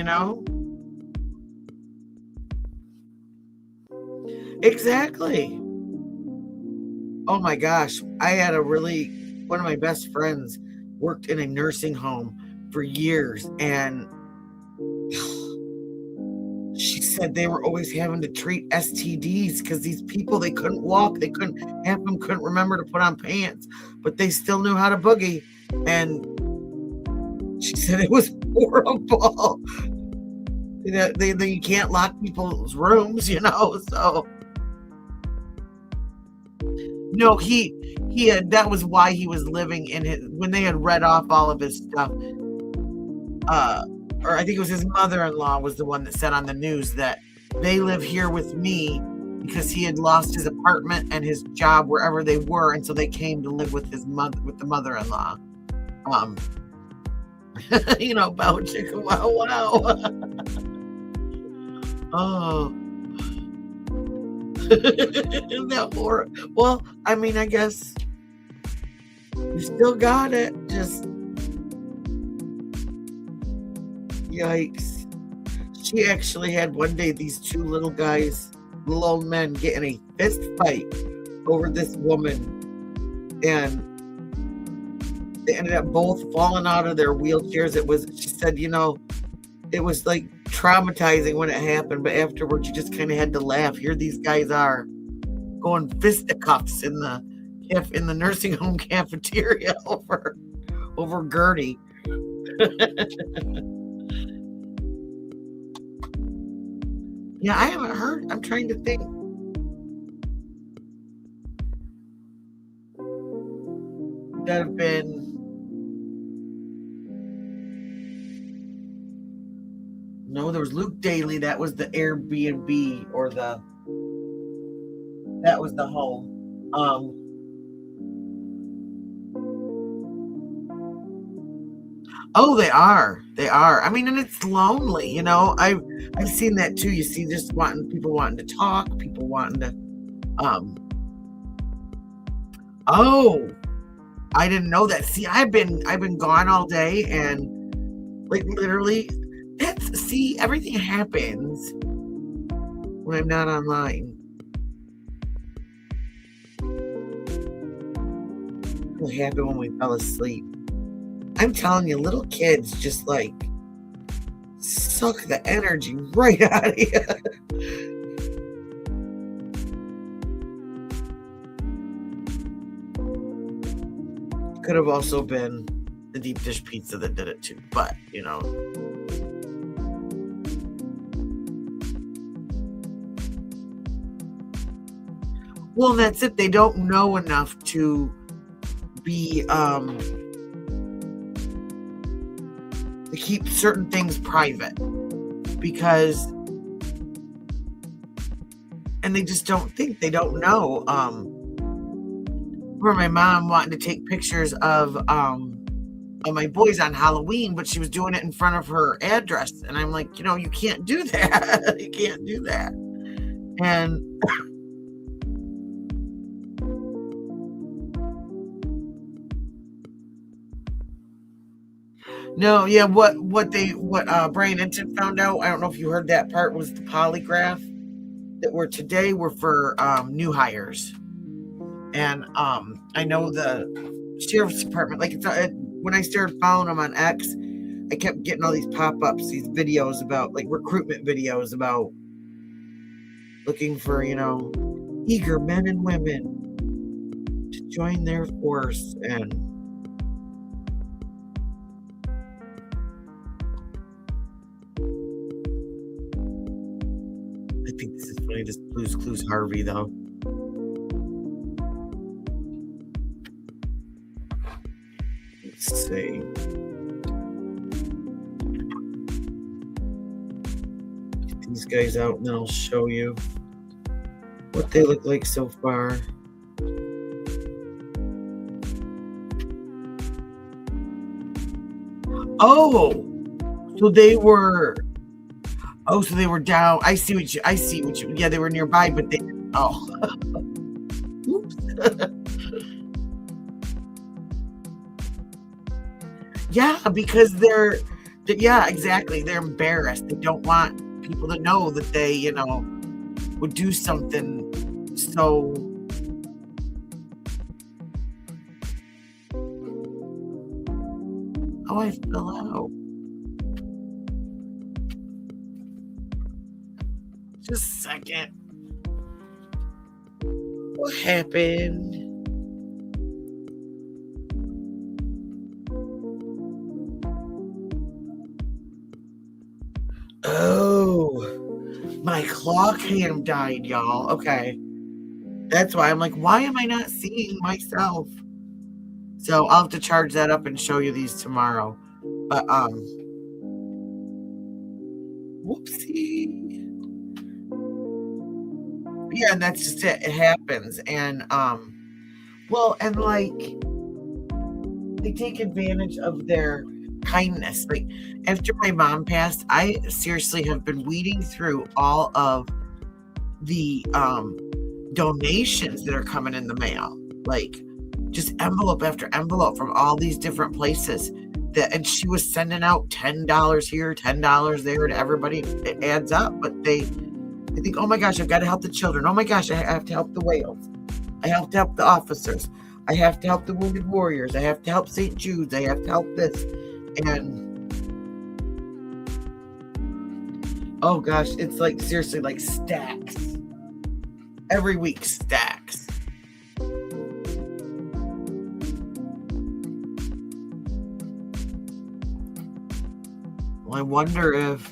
Exactly. Oh my gosh. I had one of my best friends worked in a nursing home for years, and she said they were always having to treat STDs because these people, they couldn't walk. Half of them couldn't remember to put on pants, but they still knew how to boogie. And she said it was horrible. You can't lock people's rooms, so. No, that was why he was living when they had read off all of his stuff. Or I think it was his mother-in-law was the one that said on the news that they live here with me because he had lost his apartment and his job wherever they were, and so they came to live with the mother-in-law. Bow chicka wow wow. Oh. That horror. Well, I mean, I guess you still got it. Just yikes. She actually had one day these two little old men get in a fist fight over this woman, and they ended up both falling out of their wheelchairs. She said, it was like traumatizing when it happened, but afterwards you just kind of had to laugh. Here these guys are going fisticuffs in the nursing home cafeteria over Gertie. Yeah, I haven't heard. I'm trying to think. That have been. No, there was Luke Daly. That was the Airbnb that was the home. Oh, they are. I mean, and it's lonely, I've seen that too. You see, just people wanting to talk, people wanting to, oh, I didn't know that. See, I've been gone all day, and like literally, everything happens when I'm not online. What happened when we fell asleep? I'm telling you, little kids just like suck the energy right out of you. Could have also been the deep dish pizza that did it too, but Well, that's it. They don't know enough to be to keep certain things private because, and they just don't think, they don't know. Where my mom wanted to take pictures of my boys on Halloween, but she was doing it in front of her address, and I'm like, you can't do that. You can't do that. And no, yeah, what Brian Enton found out, I don't know if you heard that part, was the polygraph that were for new hires. And I know the sheriff's department, like when I started following them on X, I kept getting all these pop-ups, these videos about like recruitment videos about looking for, eager men and women to join their force. And I think this is funny, this Blue's Clues Harvey, though. Let's see. Get these guys out and then I'll show you what they look like so far. Oh, so they were down. I see what you, yeah, they were nearby, but they, oops. Yeah, because yeah, exactly. They're embarrassed. They don't want people to know that they, would do something so. Oh, I fell out. Just a second. What happened? Oh, my claw cam died, y'all. Okay. That's why I'm like, why am I not seeing myself? So I'll have to charge that up and show you these tomorrow. But, whoopsie. Yeah, and that's just it. It happens. And, well, and like, they take advantage of their kindness. Like, after my mom passed, I seriously have been weeding through all of the donations that are coming in the mail, like just envelope after envelope from all these different places. And she was sending out $10 here, $10 there to everybody. It adds up, but they think, oh my gosh, I've got to help the children. Oh my gosh, I have to help the whales. I have to help the officers. I have to help the wounded warriors. I have to help St. Jude's. I have to help this. And oh gosh, it's like seriously like stacks. Every week, stacks. Well, I wonder if.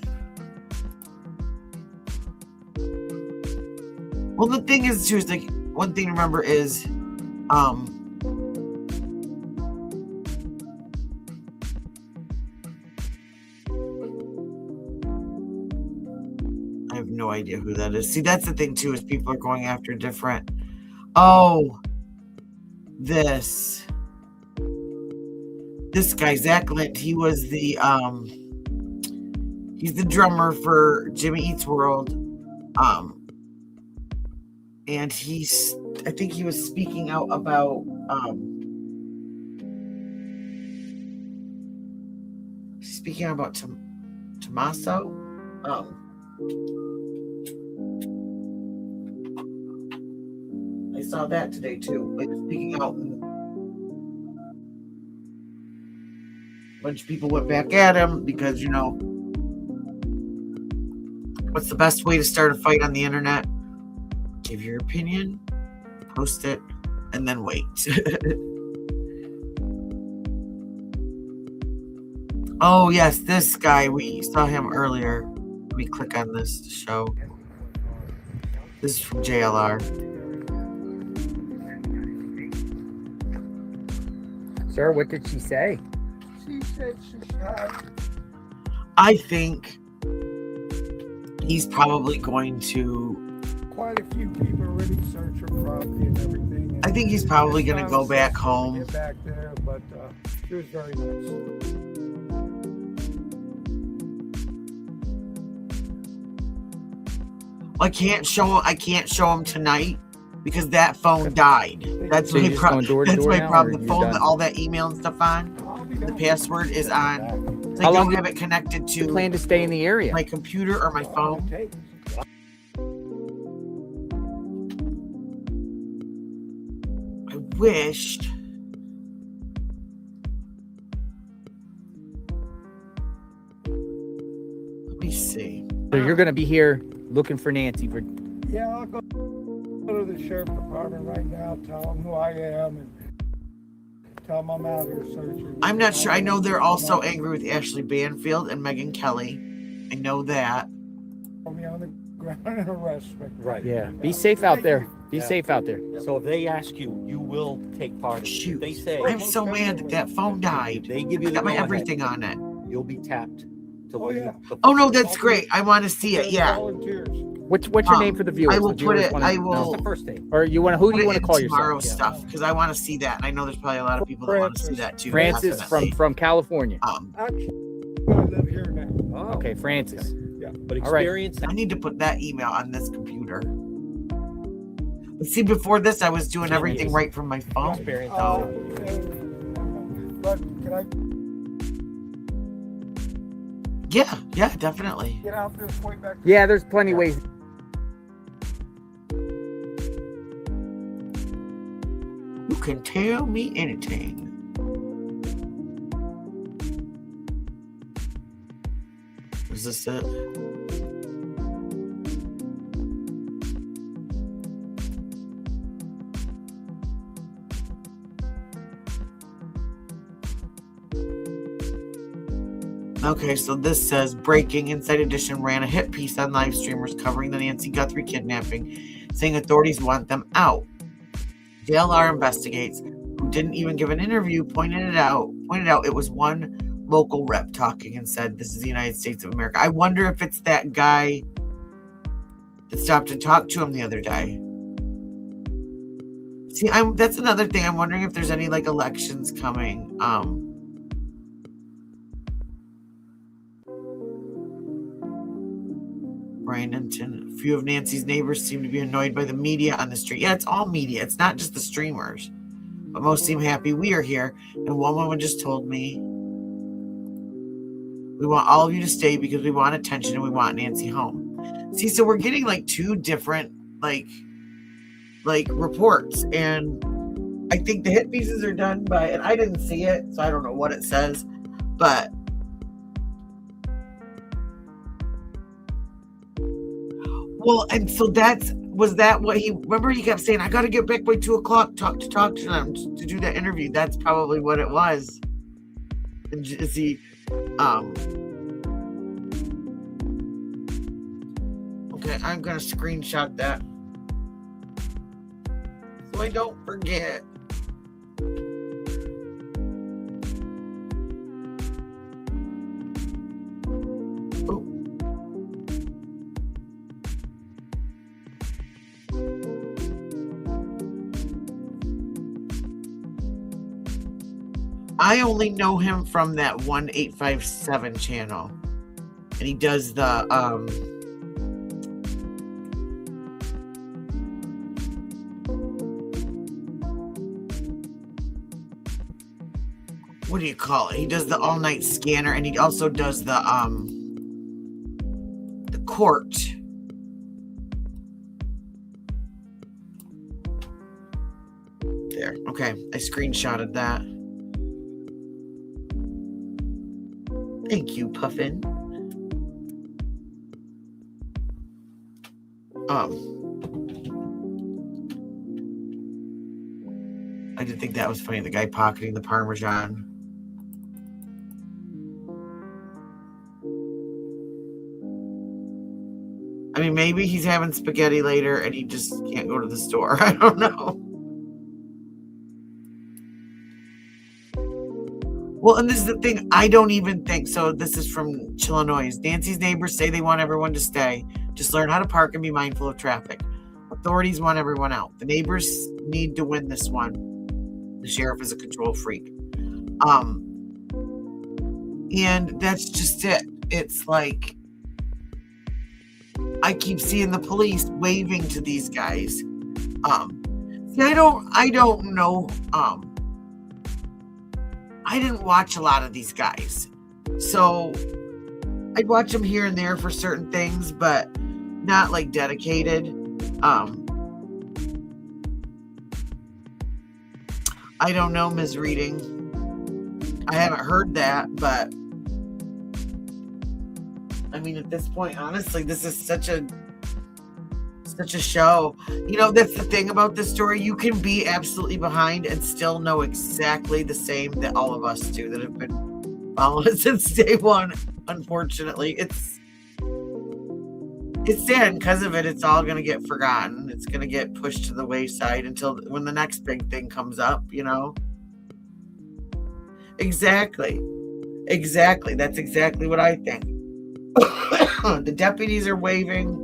Well, the thing is, too, is like one thing to remember is, I have no idea who that is. See, that's the thing too, is people are going after different. Oh, this guy, Zach Lind, he was the he's the drummer for Jimmy Eats World. And I think he was speaking out about Tommaso. I saw that today too. Like speaking out, and a bunch of people went back at him because what's the best way to start a fight on the internet? Give your opinion, post it, and then wait. Oh yes, this guy, we saw him earlier. Let me click on this to show. This is from JLR. Sir, what did she say? She said she shot. I think he's probably going to. Quite a few people already searched her property and everything. I think he's probably going to go back home. Get back there, but she was very nice. I can't show him tonight because that phone died. That's So my you're just going door to That's door my now, problem. or The you're phone done? that all that email and stuff on, the password is on. So I How long don't do have it connected you plan to to stay in the area? my computer or my phone. Okay. I wished. Let me see. So you're going to be here looking for Nancy for Yeah, I'll go to the sheriff department right now, tell them who I am, and tell them I'm out here searching. I'm not sure. I know they're also angry with Ashley Banfield and Megyn Kelly. I know that. Put me on the ground and arrest me. Right. Yeah. Be safe out there. Be safe out there. So if they ask you, you will take part in it. Shoot. If they say, I'm so mad that that phone died. if they give you I the got my go-ahead, everything on it. you'll be tapped to Oh, leave yeah. the- Oh no, that's great. I want to see it. Yeah. Volunteers. What's your name for the viewers? I will The put viewers it. wanna I know. will. That's the first thing. Or you want to? Who Put do you it want to in call yourself? tomorrow's Yeah. stuff because I want to see that, and I know there's probably a lot of people that want to see that too. Francis definitely. from California. Actually, I live here now. Oh, Okay, Francis. but All right. experience. I need to put that email on this computer. But see, before this, I was doing everything right from my phone. Experience. But can I Yeah, definitely. get out there and point back? Yeah, there's plenty of ways. You can tell me anything. Is this it? Okay, so this says breaking. Inside Edition ran a hit piece on live streamers covering the Nancy Guthrie kidnapping, saying authorities want them out. JLR investigates, who didn't even give an interview, pointed out it was one local rep talking and said, "This is the United States of America." I wonder if it's that guy that stopped and talked to him the other day. See, that's another thing. I'm wondering if there's any like elections coming. Brian Enton. A few of Nancy's neighbors seem to be annoyed by the media on the street. Yeah, it's all media. It's not just the streamers. But most seem happy we are here. And one woman just told me, "We want all of you to stay because we want attention and we want Nancy home." See, so we're getting like two different like reports. And I think the hit pieces are done by, and I didn't see it, so I don't know what it says. But well, and so was that what remember he kept saying, "I got to get back by 2:00, talk to them to do that interview." That's probably what it was. And is he, okay, I'm going to screenshot that so I don't forget. I only know him from that 1857 channel, and he does the what do you call it? He does the all night scanner, and he also does the court. There. Okay, I screenshotted that. Thank you, Puffin. I did think that was funny. The guy pocketing the Parmesan. I mean, maybe he's having spaghetti later and he just can't go to the store. I don't know. Well, and this is the thing, I don't even think, so this is from Chillinois. Nancy's neighbors say they want everyone to stay. Just learn how to park and be mindful of traffic. Authorities want everyone out. The neighbors need to win this one. The sheriff is a control freak. And that's just it. It's like, I keep seeing the police waving to these guys. See, I don't know, I didn't watch a lot of these guys. So I'd watch them here and there for certain things, but not like dedicated. I don't know, misreading. I haven't heard that, but I mean, at this point, honestly, this is such such a show. You know, that's the thing about this story. You can be absolutely behind and still know exactly the same that all of us do that have been following us since day one. Unfortunately, it's sad. Because of it, it's all going to get forgotten. It's going to get pushed to the wayside until when the next big thing comes up, you know? Exactly. That's exactly what I think. The deputies are waving.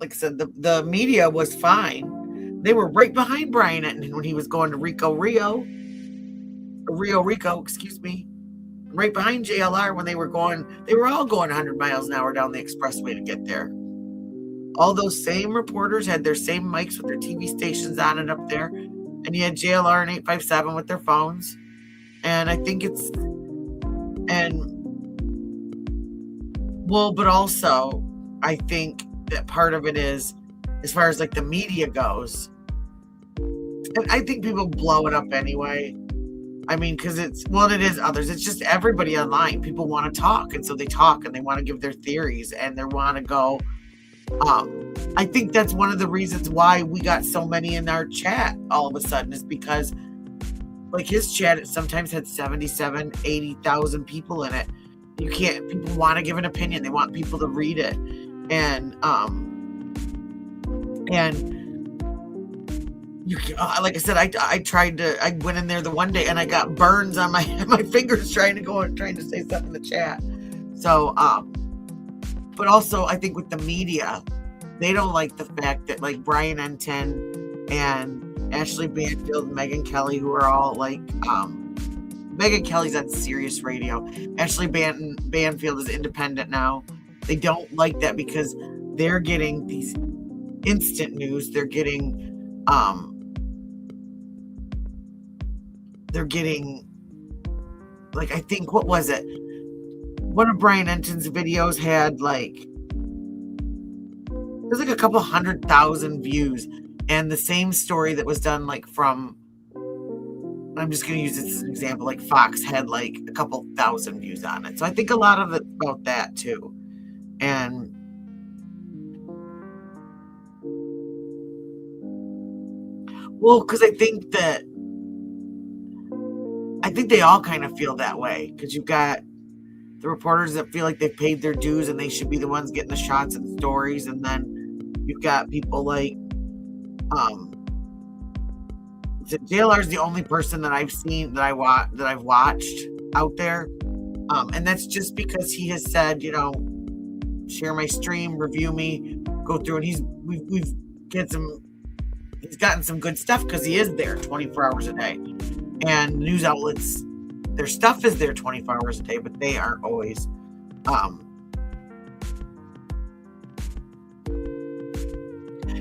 Like I said, the media was fine. They were right behind Brian Enton when he was going to Rio Rico, excuse me. Right behind JLR when they were all going 100 miles an hour down the expressway to get there. All those same reporters had their same mics with their TV stations on it up there. And you had JLR and 857 with their phones. And I think but also I think that part of it is, as far as like the media goes, and I think people blow it up anyway. I mean, because it is others. It's just everybody online. People want to talk. And so they talk and they want to give their theories and they want to go. I think that's one of the reasons why we got so many in our chat all of a sudden is because like his chat sometimes had 77, 80,000 people in it. People want to give an opinion. They want people to read it. And you like I said, I went in there the one day and I got burns on my fingers trying to say something in the chat. So, but also I think with the media, they don't like the fact that like Brian Enton and Ashley Banfield and Megyn Kelly, who are all like, Megyn Kelly's on Sirius Radio. Ashley Banfield is independent now. They don't like that because they're getting these instant news. They're getting like, I think, what was it? One of Brian Enton's videos had there's like a couple 100,000 views, and the same story that was done like from, I'm just going to use this as an example, like Fox had like a couple thousand views on it. So I think a lot of it's about that too. And well, because I think they all kind of feel that way, because you've got the reporters that feel like they've paid their dues and they should be the ones getting the shots and stories, and then you've got people like JLR is the only person that I've seen that I've watched out there, and that's just because he has said, you know, share my stream, review me, go through, and he's gotten some good stuff because he is there 24 hours a day. And news outlets, their stuff is there 24 hours a day, but they aren't always.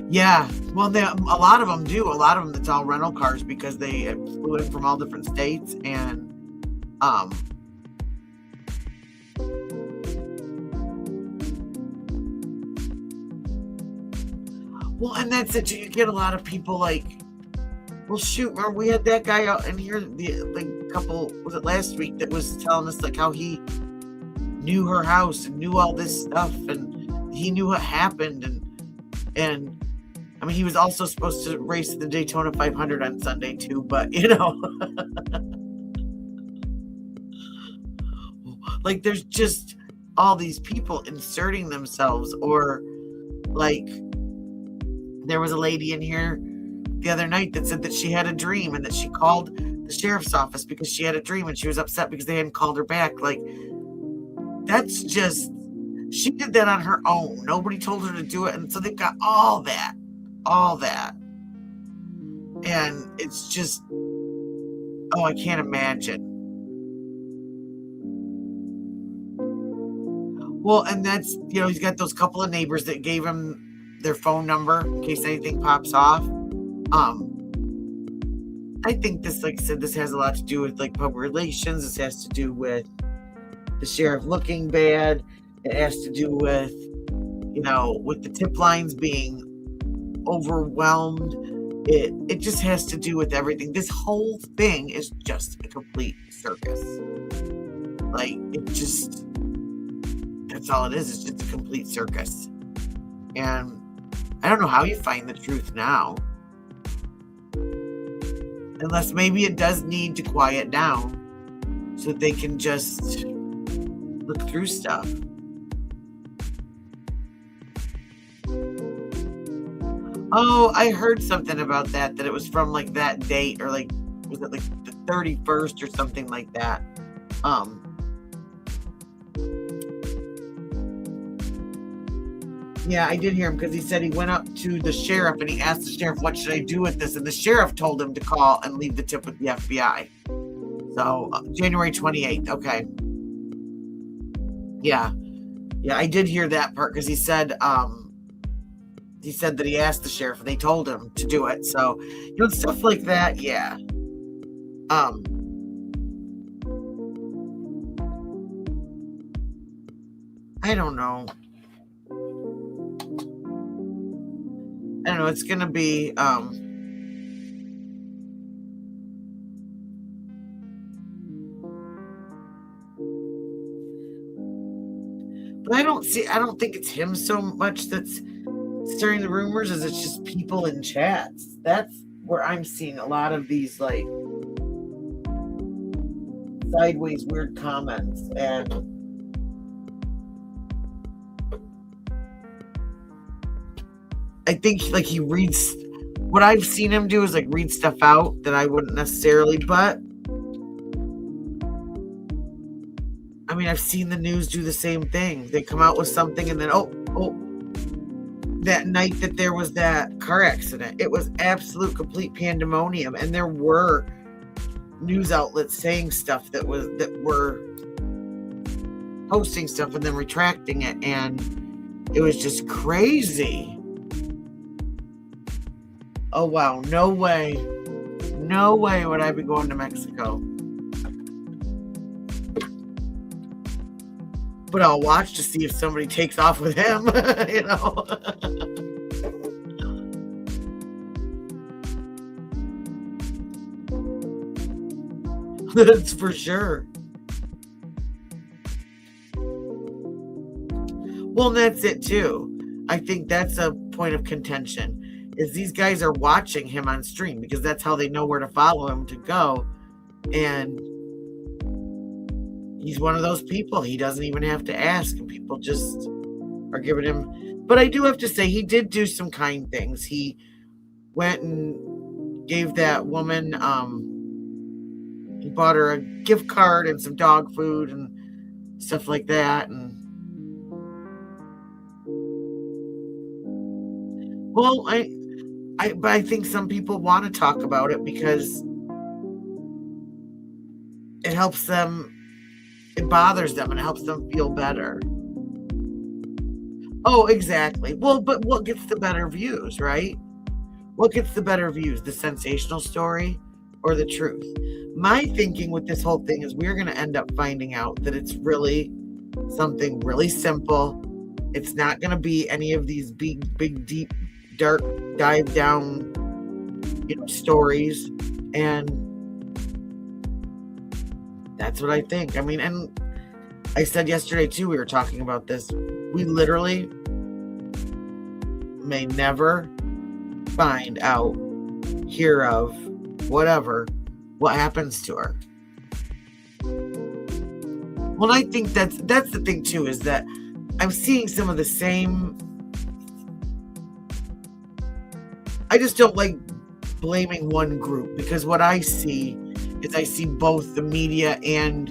Yeah, well, a lot of them do. A lot of them, it's all rental cars because they flew in from all different states. And well, and that's it. You get a lot of people like, well, shoot, remember we had that guy out in here was it last week, that was telling us like how he knew her house and knew all this stuff and he knew what happened, and I mean, he was also supposed to race the Daytona 500 on Sunday too, but you know, like there's just all these people inserting themselves. Or like there was a lady in here the other night that said that she had a dream and that she called the sheriff's office because she had a dream and she was upset because they hadn't called her back. Like, that's just, she did that on her own. Nobody told her to do it. And so they've got all that. And it's just, I can't imagine. Well, and that's, you know, he's got those couple of neighbors that gave him their phone number in case anything pops off. I think this, like I said, this has a lot to do with like public relations. This has to do with the sheriff looking bad. It has to do with, you know, with the tip lines being overwhelmed. It just has to do with everything. This whole thing is just a complete circus. Like, That's all it is. It's just a complete circus. And I don't know how you find the truth now. Unless maybe it does need to quiet down so that they can just look through stuff. Oh, I heard something about that it was from like that date, or like, was it like the 31st or something like that? Yeah, I did hear him because he said he went up to the sheriff and he asked the sheriff, what should I do with this? And the sheriff told him to call and leave the tip with the FBI. So January 28th. Okay. Yeah, I did hear that part because he said that he asked the sheriff and they told him to do it. So, stuff like that. Yeah. I don't know. It's going to be, but I don't think it's him so much that's stirring the rumors as it's just people in chats. That's where I'm seeing a lot of these like sideways weird comments, and I think like he reads, what I've seen him do is like read stuff out that I wouldn't necessarily, but I mean, I've seen the news do the same thing. They come out with something and then, that night that there was that car accident, it was absolute complete pandemonium. And there were news outlets saying stuff that were posting stuff and then retracting it. And it was just crazy. Oh, wow. No way would I be going to Mexico. But I'll watch to see if somebody takes off with him, That's for sure. Well, and that's it too. I think that's a point of contention, is these guys are watching him on stream because that's how they know where to follow him to go. And he's one of those people. He doesn't even have to ask, and people just are giving him. But I do have to say, he did do some kind things. He went and gave that woman, he bought her a gift card and some dog food and stuff like that. And well, but I think some people want to talk about it because it helps them. It bothers them and it helps them feel better. Oh, exactly. Well, but what gets the better views, right? What gets the better views? The sensational story or the truth? My thinking with this whole thing is we're going to end up finding out that it's really something really simple. It's not going to be any of these big, deep, dark, dive down, stories. And that's what I think. I mean, and I said yesterday too, we were talking about this. We literally may never find out, hear of, whatever, what happens to her. Well, I think that's the thing too, is that I'm seeing some of the same. I just don't like blaming one group, because what I see is I see both the media and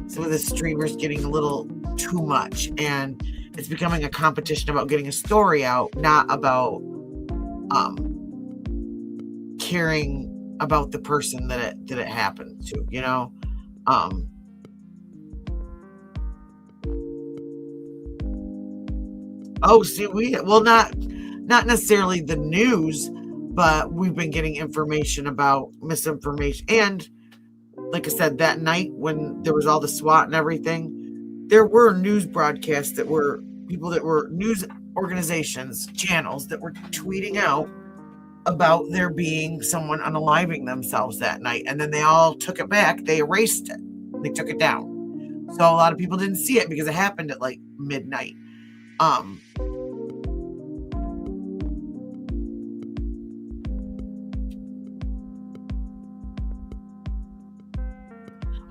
some of the streamers getting a little too much, and it's becoming a competition about getting a story out, not about caring about the person that it happened to, not necessarily the news, but we've been getting information about misinformation. And like I said, that night when there was all the SWAT and everything, there were news broadcasts that were people that were news organizations, channels that were tweeting out about there being someone unaliving themselves that night. And then they all took it back. They erased it. They took it down. So a lot of people didn't see it because it happened at like midnight. I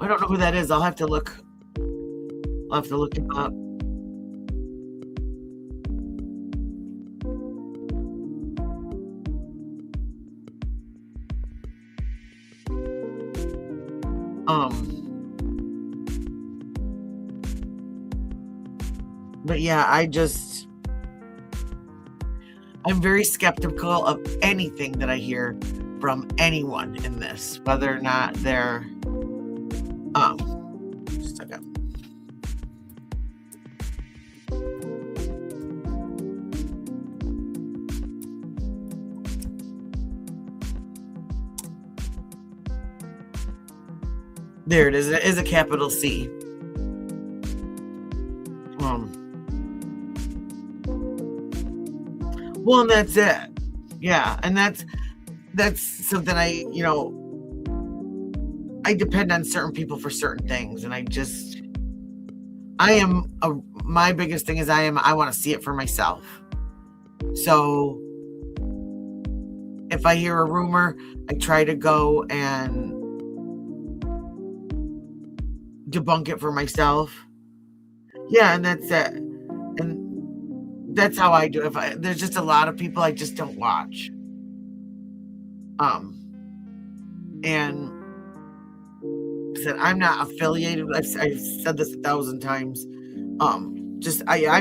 don't know who that is. I'll have to look him up. But yeah, I'm very skeptical of anything that I hear from anyone in this, whether or not they're just a second. There it is. It is a capital C. Well, and that's it. Yeah, and that's something I depend on certain people for certain things, and my biggest thing is I want to see it for myself. So if I hear a rumor, I try to go and debunk it for myself. Yeah, and that's it. And that's how I do it. There's just a lot of people I just don't watch. And said I'm not affiliated. I've said this 1,000 times. I'm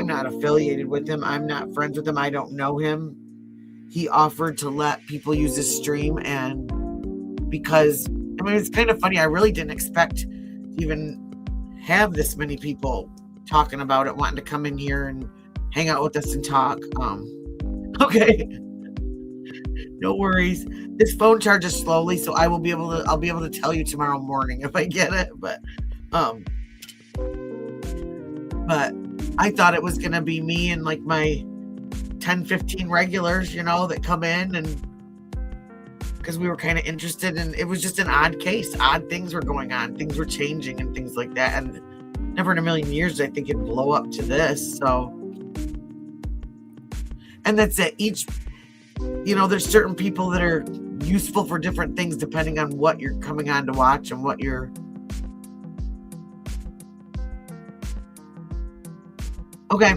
not affiliated with him. I'm not friends with him. I don't know him. He offered to let people use his stream, and because it's kind of funny. I really didn't expect to even have this many people talking about it, wanting to come in here and hang out with us and talk. Okay. No worries. This phone charges slowly, so I'll be able to tell you tomorrow morning if I get it. But I thought it was gonna be me and like my 10-15 regulars, that come in, and because we were kind of interested, and it was just an odd case. Odd things were going on, things were changing and things like that, and never in a million years I think it'd blow up to this. So, and that's it. There's certain people that are useful for different things depending on what you're coming on to watch and what you're okay.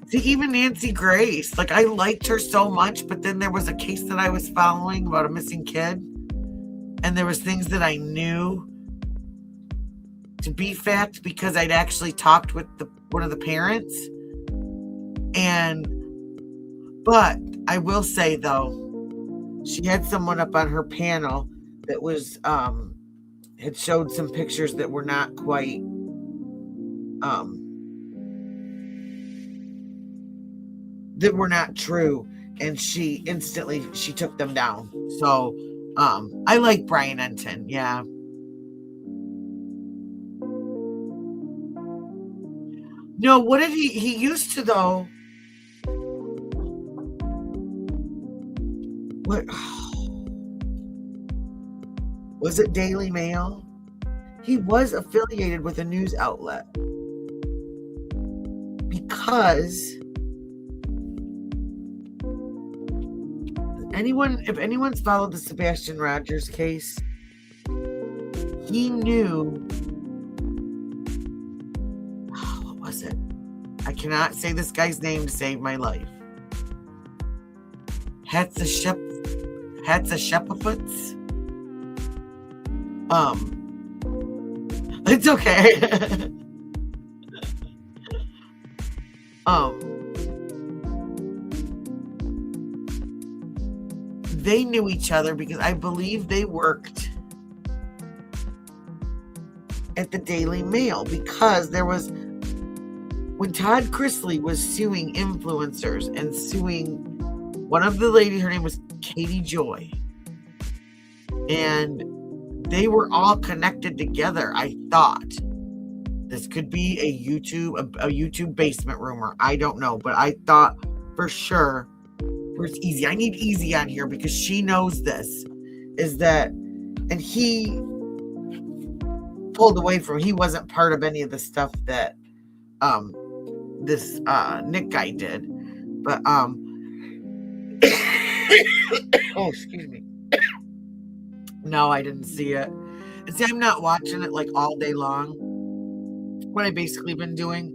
See, even Nancy Grace, like I liked her so much, but then there was a case that I was following about a missing kid, and there was things that I knew to be fact because I'd actually talked with one of the parents. But I will say though, she had someone up on her panel that was had showed some pictures that were not quite that were not true, and she took them down. So I like Brian Enton. Yeah. No, what did he used to though? What was it? Daily Mail? He was affiliated with a news outlet because if anyone's followed the Sebastian Rogers case, he knew. What was it? I cannot say this guy's name to save my life. Hatzashepafutz. It's okay. They knew each other because I believe they worked at the Daily Mail, because there was, when Todd Chrisley was suing influencers and suing one of the ladies, her name was Katie Joy, and they were all connected together. I thought this could be a YouTube basement rumor. I don't know, but I thought for sure. Where's Easy? I need Easy on here because she knows this. is that, and he pulled away from, he wasn't part of any of the stuff that this Nick guy did. But oh, excuse me. No, I didn't see it. And see, I'm not watching it like all day long. What I basically been doing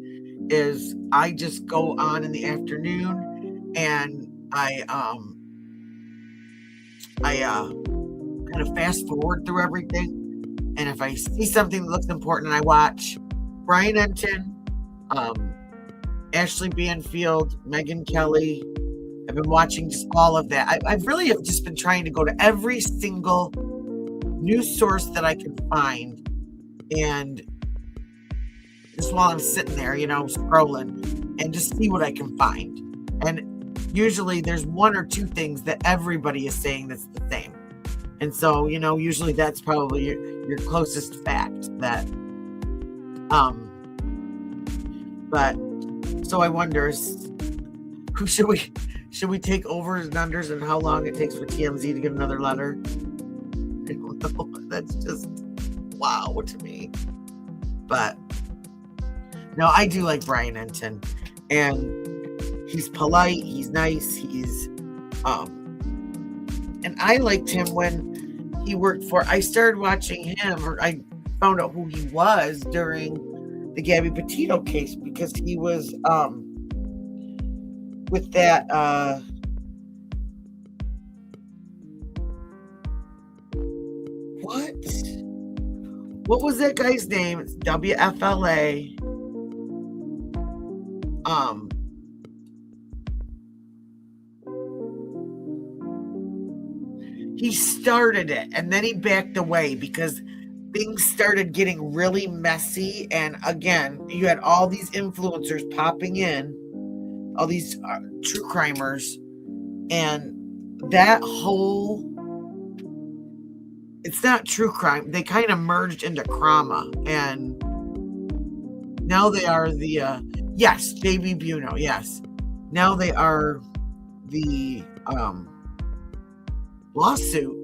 is I just go on in the afternoon and I kind of fast forward through everything. And if I see something that looks important, I watch Brian Enton, Ashley Banfield, Megyn Kelly. I've been watching just all of that. I really have just been trying to go to every single news source that I can find. And just while I'm sitting there, scrolling and just see what I can find. And usually there's one or two things that everybody is saying that's the same. And so, usually that's probably your closest fact that, but so I wonder, who should we take overs and unders and how long it takes for TMZ to get another letter? I don't know. That's just wow to me. But no, I do like Brian Enton, and he's polite, he's nice, he's and I liked him when he worked for, I started watching him, or I found out who he was during the Gabby Petito case, because he was with that what was that guy's name? It's WFLA. He started it and then he backed away because things started getting really messy. And again, you had all these influencers popping in, all these true crimers, and that whole, it's not true crime. They kind of merged into crama, and now they are the, yes, Baby Buno, yes. Now they are the lawsuit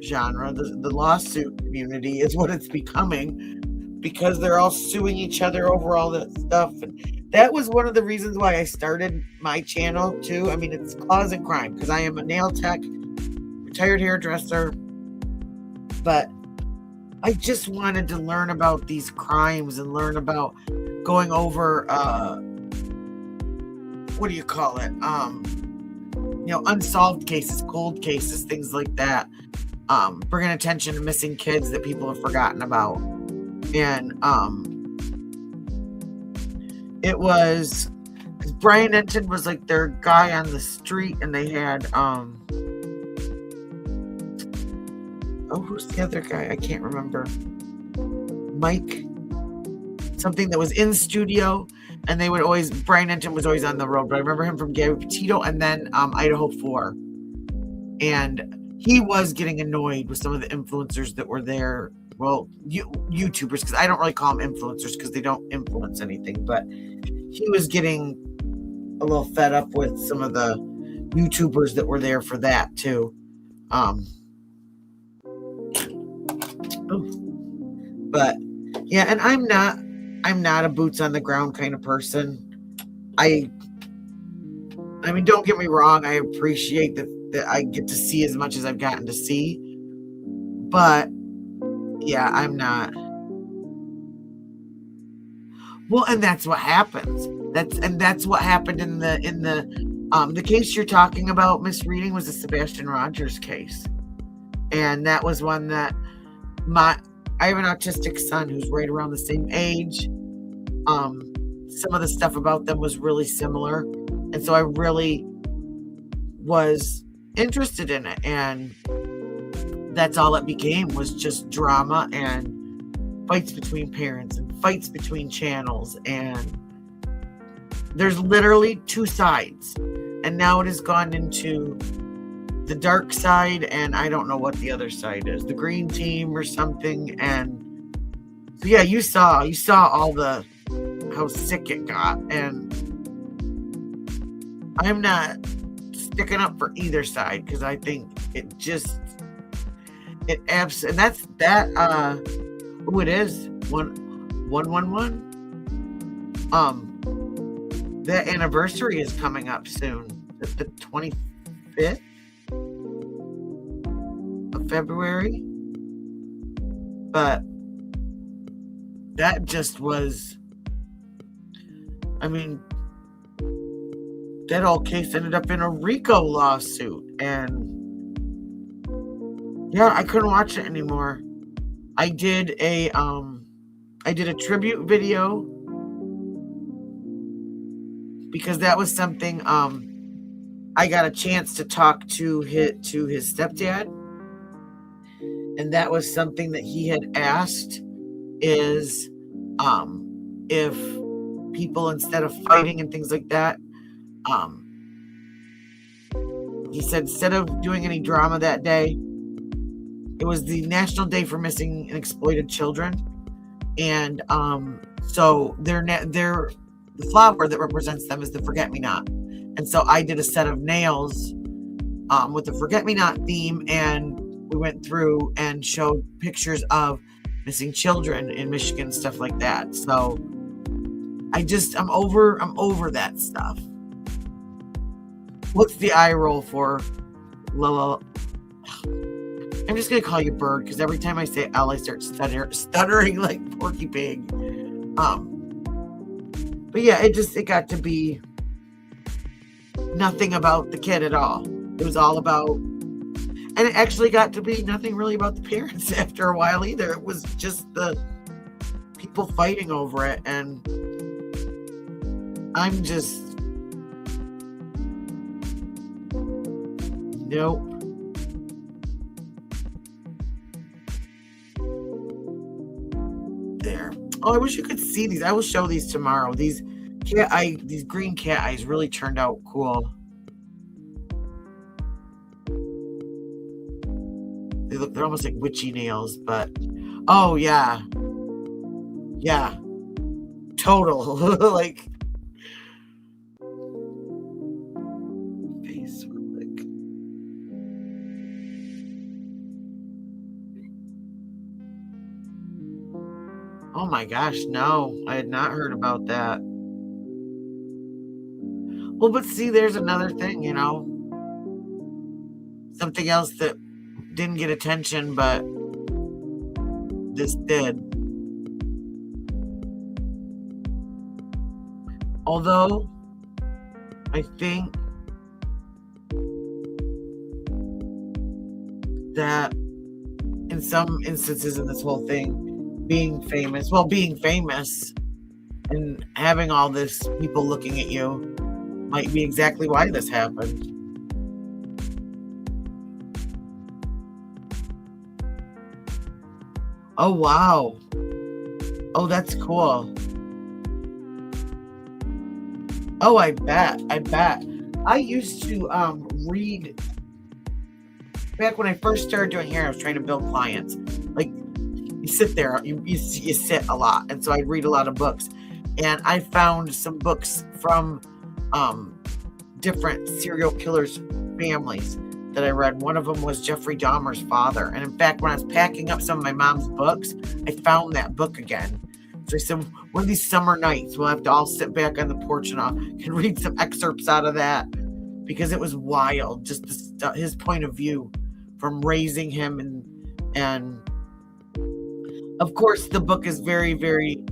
genre. The lawsuit community is what it's becoming, because they're all suing each other over all that stuff. And that was one of the reasons why I started my channel too. I mean, it's Clawz and Crime, because I am a nail tech, retired hairdresser, but I just wanted to learn about these crimes and learn about going over what do you call it? Unsolved cases, cold cases, things like that. Bringing attention to missing kids that people have forgotten about. And it was, Brian Enton was like their guy on the street, and they had who's the other guy? I can't remember. Mike something that was in studio, and they would always, Brian Enton was always on the road, but I remember him from Gabby Petito and then Idaho 4. And he was getting annoyed with some of the influencers that were there. Well, YouTubers, because I don't really call them influencers because they don't influence anything, but he was getting a little fed up with some of the YouTubers that were there for that too. But yeah, and I'm not a boots on the ground kind of person. I mean, don't get me wrong, I appreciate that I get to see as much as I've gotten to see, but yeah, I'm not. Well, and that's what happens. That's what happened in the case you're talking about, misreading, was the Sebastian Rogers case. And that was one that I have an autistic son who's right around the same age. Some of the stuff about them was really similar. And so I really was interested in it. And that's all it became, was just drama and fights between parents and fights between channels. And there's literally two sides. And now it has gone into the dark side, and I don't know what the other side is, the green team or something. And so yeah, you saw all the how sick it got, and I'm not sticking up for either side, because I think And that's that. Who it is? 111. That anniversary is coming up soon. The 25th of February. But that just was. I mean, that whole case ended up in a RICO lawsuit, and yeah, I couldn't watch it anymore. I did a tribute video because that was something I got a chance to talk to his stepdad, and that was something that he had asked is if people, instead of fighting and things like that, he said instead of doing any drama that day, it was the National Day for Missing and Exploited Children, and so the flower that represents them is the forget-me-not, and so I did a set of nails with the forget-me-not theme, and we went through and showed pictures of missing children in Michigan, stuff like that. So I'm over that stuff. What's the eye roll for? Lala. I'm just gonna call you Bird because every time I say L, I start stuttering like Porky Pig. But yeah, it got to be nothing about the kid at all. It was all about, and it actually got to be nothing really about the parents after a while either. It was just the people fighting over it, and I'm just nope. There. Oh, I wish you could see these. I will show these tomorrow. These green cat eyes really turned out cool. They're almost like witchy nails, but oh yeah. Yeah. Total. Like face like oh my gosh, no. I had not heard about that. Well, but see, there's another thing, something else that didn't get attention, but this did. Although, I think that in some instances in this whole thing, being famous and having all this people looking at you might be exactly why this happened. Oh, wow. Oh, that's cool. Oh, I bet. I used to read, back when I first started doing hair, I was trying to build clients. Like, you sit there, you sit a lot. And so I'd read a lot of books. And I found some books from different serial killers' families that I read. One of them was Jeffrey Dahmer's father. And in fact, when I was packing up some of my mom's books, I found that book again. So I said, one of these summer nights, we'll have to all sit back on the porch and I can read some excerpts out of that, because it was wild. Just his point of view from raising him. And of course, the book is very, very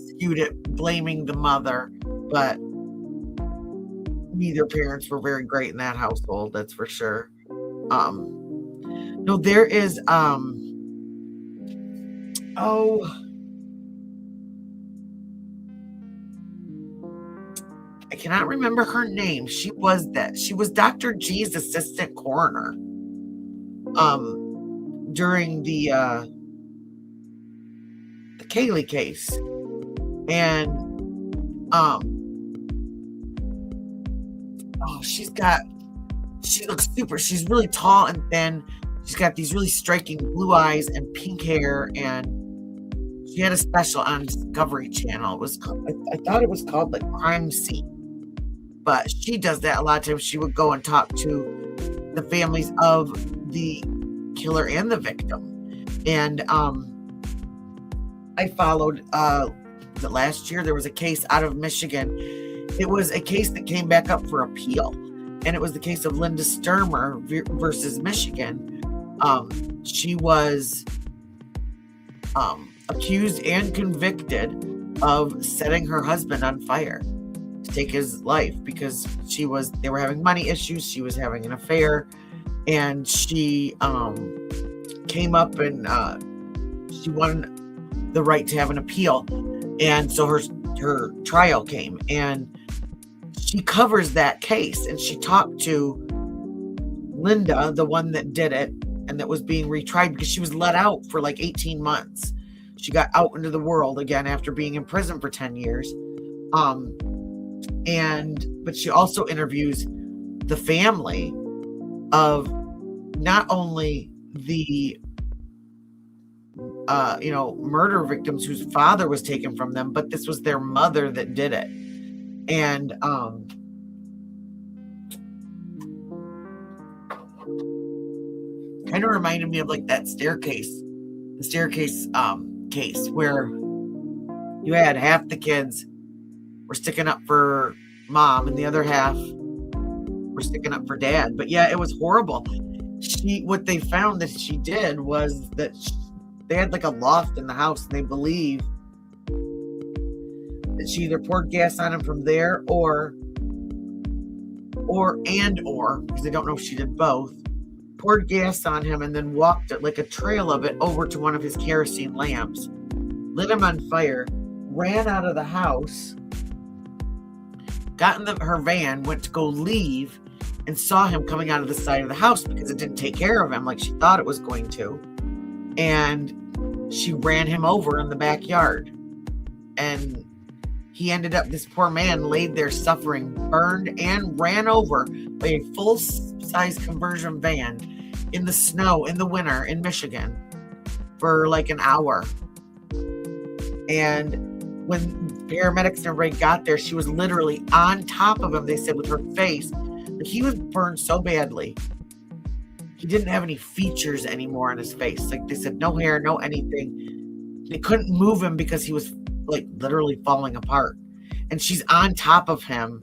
skewed at blaming the mother, but neither parents were very great in that household, that's for sure. No, there is I cannot remember her name. She was Dr. G's assistant coroner during the Kaylee case. And she looks super. She's really tall and thin. She's got these really striking blue eyes and pink hair, and she had a special on Discovery Channel. It was I thought it was called like Crime Scene, but she does that a lot of times. She would go and talk to the families of the killer and the victim. And I followed last year there was a case out of Michigan. It was a case that came back up for appeal, and it was the case of Linda Sturmer versus Michigan. She was accused and convicted of setting her husband on fire to take his life because they were having money issues. She was having an affair, and she came up and she won the right to have an appeal. And so her trial came, and she covers that case, and she talked to Linda, the one that did it and that was being retried because she was let out for like 18 months. She got out into the world again after being in prison for 10 years. But she also interviews the family of not only the murder victims whose father was taken from them, but this was their mother that did it. And kind of reminded me of like that staircase case where you had half the kids were sticking up for mom and the other half were sticking up for dad. But yeah, it was horrible. What they found that she did was that they had like a loft in the house, and they believe that she either poured gas on him from there or because they don't know if she did both, poured gas on him and then walked it like a trail of it over to one of his kerosene lamps, lit him on fire, ran out of the house, got in her van, went to go leave, and saw him coming out of the side of the house because it didn't take care of him like she thought it was going to. And she ran him over in the backyard. And he ended up, this poor man laid there suffering, burned and ran over by a full-size conversion van in the snow in the winter in Michigan for like an hour. And when paramedics and everybody got there, she was literally on top of him, they said, with her face. But he was burned so badly. He didn't have any features anymore on his face. Like they said, no hair, no anything. They couldn't move him because he was like literally falling apart. And she's on top of him,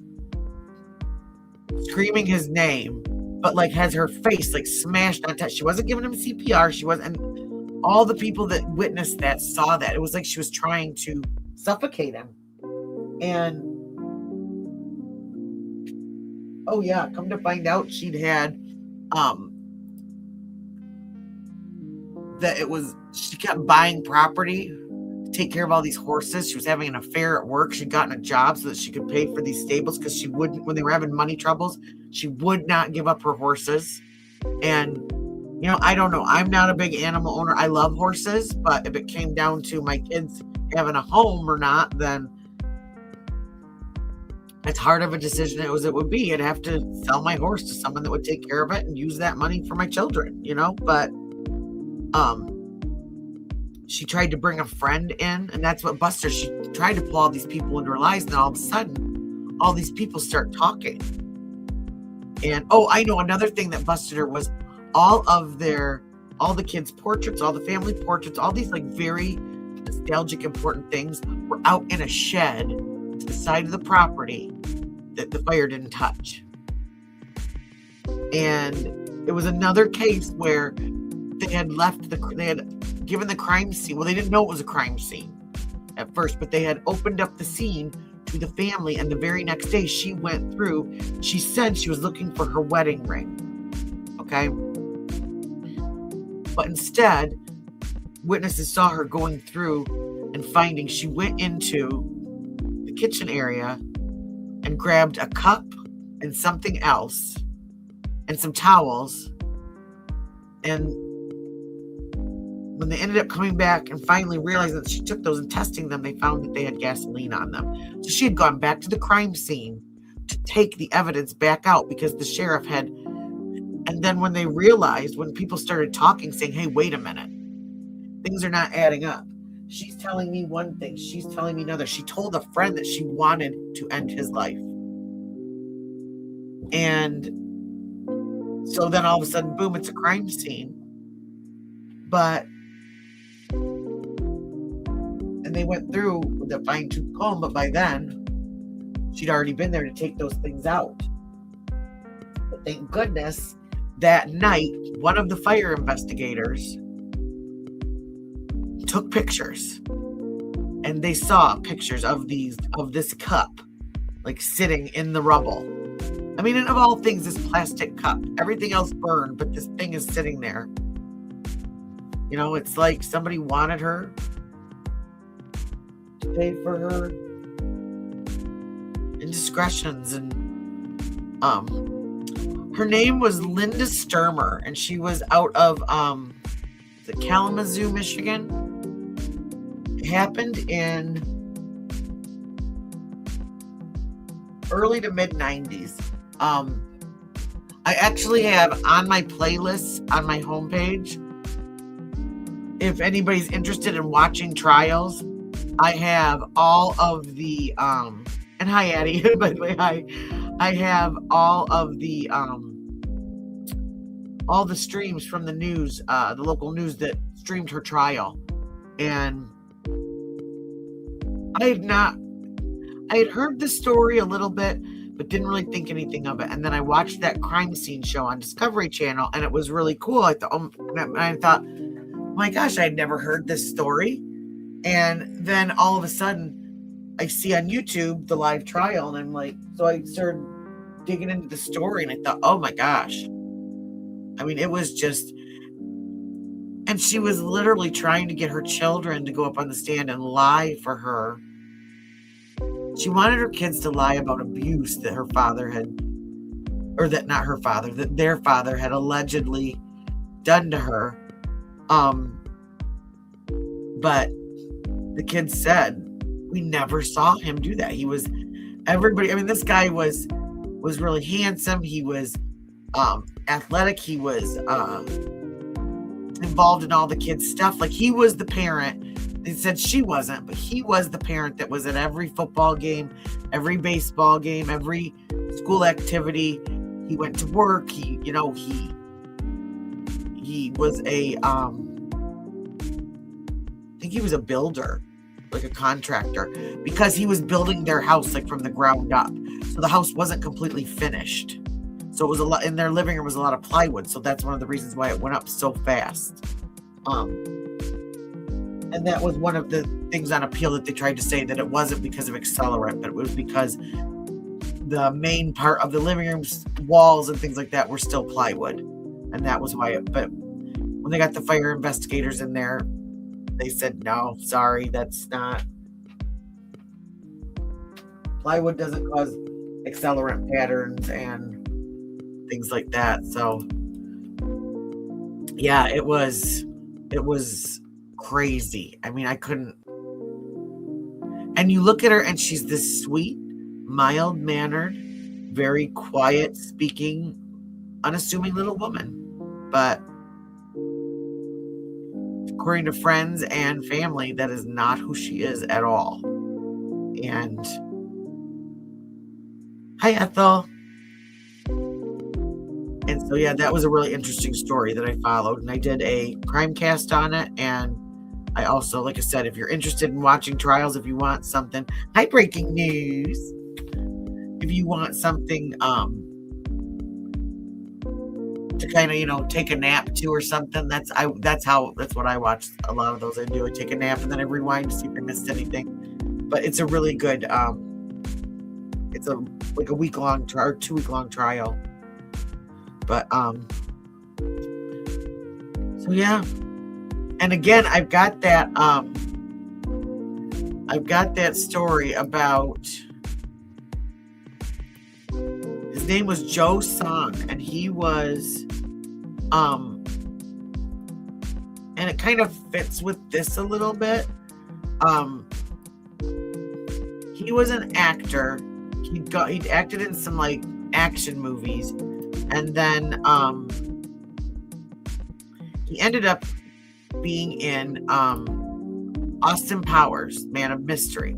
screaming his name, but like has her face like smashed on top. She wasn't giving him CPR. She wasn't. And all the people that witnessed that saw that. It was like she was trying to suffocate him. And oh yeah, come to find out she'd had that it was, she kept buying property to take care of all these horses. She was having an affair at work. She'd gotten a job so that she could pay for these stables because she wouldn't, when they were having money troubles, she would not give up her horses. And, you know, I don't know. I'm not a big animal owner. I love horses, but if it came down to my kids having a home or not, then as hard of a decision as it would be, I'd have to sell my horse to someone that would take care of it and use that money for my children, you know, but she tried to bring a friend in, and that's what busted her. She tried to pull all these people into her lives, and all of a sudden, all these people start talking. And, oh, I know another thing that busted her was all the kids' portraits, all the family portraits, all these like very nostalgic, important things were out in a shed to the side of the property that the fire didn't touch. And it was another case where they had given the crime scene. Well, they didn't know it was a crime scene at first, but they had opened up the scene to the family. And the very next day she went through, she said she was looking for her wedding ring. Okay. But instead, witnesses saw her going through and finding, she went into the kitchen area and grabbed a cup and something else and some towels. And when they ended up coming back and finally realizing that she took those and testing them, they found that they had gasoline on them. So she had gone back to the crime scene to take the evidence back out because the sheriff had. And then when they realized, when people started talking, saying, hey, wait a minute, things are not adding up. She's telling me one thing. She's telling me another. She told a friend that she wanted to end his life. And so then all of a sudden, boom, it's a crime scene. But, and they went through with a fine-tooth comb, but by then, she'd already been there to take those things out. But thank goodness, that night, one of the fire investigators took pictures. And they saw pictures of this cup, like sitting in the rubble. I mean, and of all things, this plastic cup. Everything else burned, but this thing is sitting there. You know, it's like somebody wanted her to pay for her indiscretions. And her name was Linda Sturmer, and she was out of Kalamazoo, Michigan. It happened in early to mid 90s. I actually have on my playlist on my homepage, if anybody's interested in watching trials, I have all of the and hi Addie, by the way, hi. I have all the streams from the news, the local news that streamed her trial. And I had heard the story a little bit, but didn't really think anything of it. And then I watched that crime scene show on Discovery Channel, and it was really cool. I thought, oh my gosh, I had never heard this story. And then all of a sudden, I see on YouTube the live trial, and I'm like, so I started digging into the story, and I thought, oh my gosh. I mean, it was just, and she was literally trying to get her children to go up on the stand and lie for her. She wanted her kids to lie about abuse that her father had, or that not her father, that their father had allegedly done to her. But the kids said, we never saw him do that. He was everybody. I mean, this guy was really handsome. He was athletic. He was involved in all the kids' stuff. Like, he was the parent. They said she wasn't, but he was the parent that was at every football game, every baseball game, every school activity. He went to work. He was a, I think he was a builder, like a contractor, because he was building their house like from the ground up. So the house wasn't completely finished. So it was a lot, in their living room was a lot of plywood. So that's one of the reasons why it went up so fast. And that was one of the things on appeal that they tried to say, that it wasn't because of accelerant, but it was because the main part of the living room's walls and things like that were still plywood. And that was why but when they got the fire investigators in there, they said, no, sorry, that's not. Plywood doesn't cause accelerant patterns and things like that. So yeah, it was crazy. I mean, I couldn't. And you look at her and she's this sweet, mild-mannered, very quiet speaking, unassuming little woman. But according to friends and family, that is not who she is at all. And hi, Ethel. And so, yeah, that was a really interesting story that I followed. And I did a crime cast on it. And I also, like I said, if you're interested in watching trials, if you want something, hi, breaking news. If you want something to kind of, take a nap to or something, that's what I watch a lot of those. I do. I take a nap and then I rewind to see if I missed anything. But it's a really good, it's a week-long or 2-week-long trial. But so yeah. And again, I've got that story about, his name was Joe Song, and he was and it kind of fits with this a little bit. He was an actor. He'd acted in some like action movies, and then he ended up being in Austin Powers, Man of Mystery.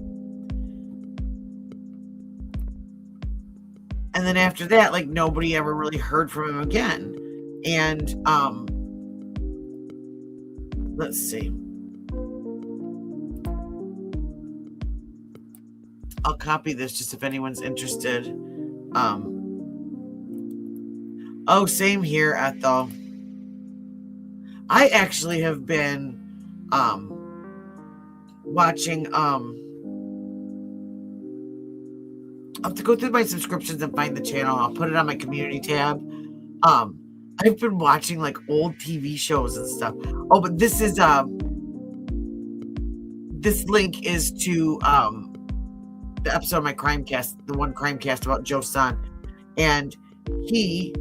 And then after that, like, nobody ever really heard from him again. And let's see. I'll copy this just if anyone's interested. Oh, same here, Ethel. I actually have been watching I'll have to go through my subscriptions and find the channel. I'll put it on my community tab. I've been watching like old TV shows and stuff. Oh, but this is this link is to the episode of my Crimecast, the one Crimecast about Joe's son, and he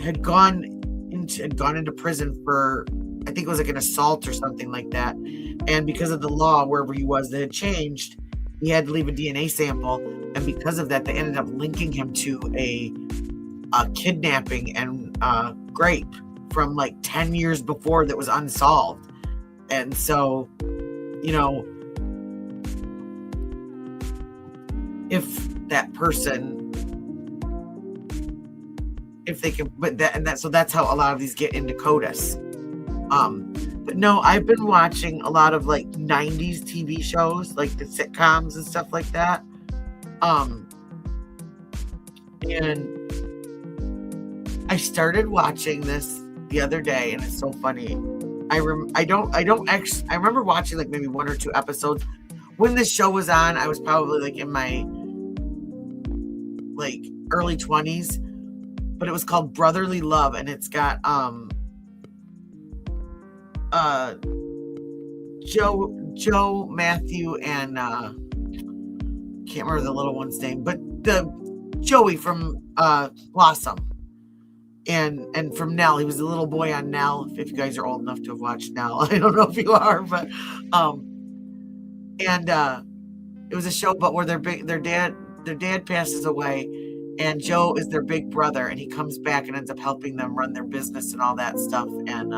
had gone into prison for, I think it was like an assault or something like that, and because of the law wherever he was that had changed, he had to leave a DNA sample, and because of that, they ended up linking him to a kidnapping and rape from like 10 years before that was unsolved, and so, you know, if that person, if they can, but that, and that, so that's how a lot of these get into CODIS. But no, I've been watching a lot of like 90s TV shows, like the sitcoms and stuff like that. And I started watching this the other day, and it's so funny. I remember watching like maybe 1 or 2 episodes. When this show was on, I was probably like in my like early 20s, but it was called Brotherly Love, and it's got Joe, Matthew, and can't remember the little one's name, but the Joey from Blossom, and from Nell. He was the little boy on Nell. If you guys are old enough to have watched Nell, I don't know if you are, but and it was a show, but where their dad passes away, and Joe is their big brother, and he comes back and ends up helping them run their business and all that stuff. And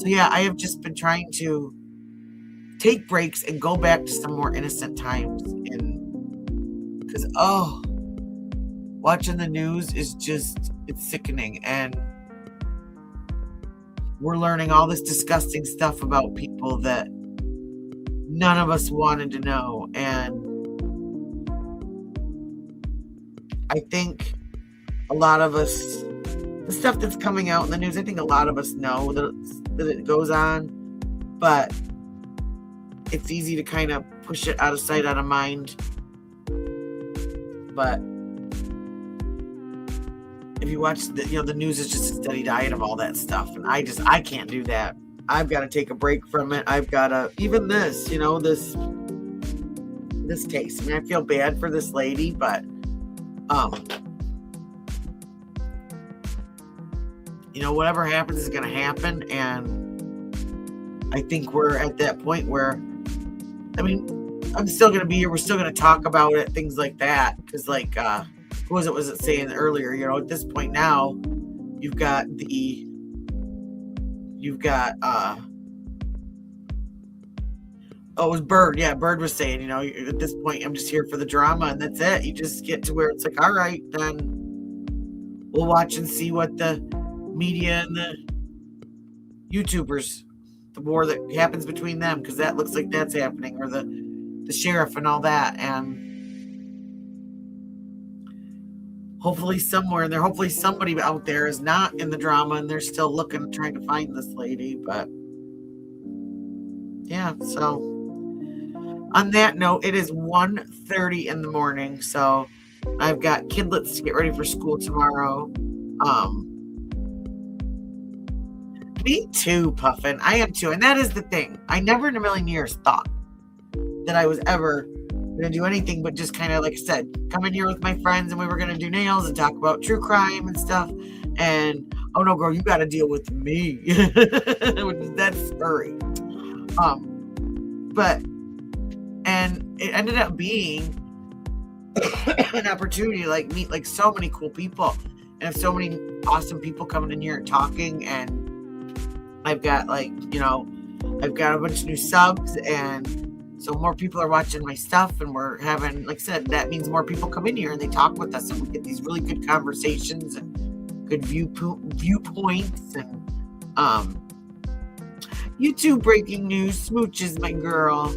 so yeah, I have just been trying to take breaks and go back to some more innocent times, and because watching the news is just, it's sickening, and we're learning all this disgusting stuff about people that none of us wanted to know. And I think a lot of us, the stuff that's coming out in the news, I think a lot of us know that it goes on, but it's easy to kind of push it out of sight, out of mind. But if you watch the news is just a steady diet of all that stuff, and I can't do that. I've got to take a break from it. I've got to, even this, this case. I mean, I feel bad for this lady, but whatever happens is going to happen. And I think we're at that point where, I mean, I'm still going to be here. We're still going to talk about it, things like that. Because like, who was it saying earlier, at this point now, you've got it was Bird. Yeah, Bird was saying, at this point, I'm just here for the drama, and that's it. You just get to where it's like, all right, then we'll watch and see what the media and the YouTubers, the war that happens between them, because that looks like that's happening, or the sheriff and all that. And hopefully somebody out there is not in the drama, and they're still looking, trying to find this lady. But yeah, so on that note, it is 1:30 in the morning, so I've got kidlets to get ready for school tomorrow. Me too, Puffin. I am too, and that is the thing. I never in a million years thought that I was ever going to do anything but just kind of, like I said, come in here with my friends, and we were going to do nails and talk about true crime and stuff. And oh no, girl, you got to deal with me. That's scary. And it ended up being an opportunity to like meet like so many cool people, and have so many awesome people coming in here and talking. And I've got I've got a bunch of new subs, and so more people are watching my stuff, and we're having, like I said, that means more people come in here and they talk with us, and we get these really good conversations and good viewpoints. And You too, breaking news. Smooches, my girl.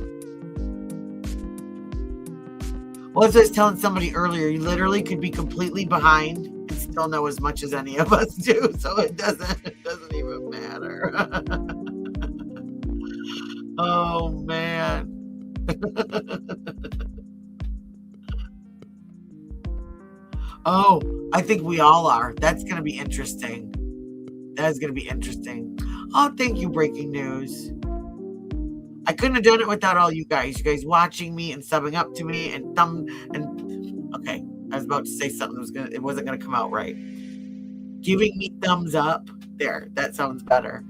Well, as I was telling somebody earlier, you literally could be completely behind and still know as much as any of us do. So it doesn't even matter. Oh, man. Oh, I think we all are. That's going to be interesting. That is going to be interesting. Oh, thank you, breaking news. I couldn't have done it without all you guys. You guys watching me and subbing up to me and okay, I was about to say something it wasn't gonna come out right. Giving me thumbs up. There, that sounds better.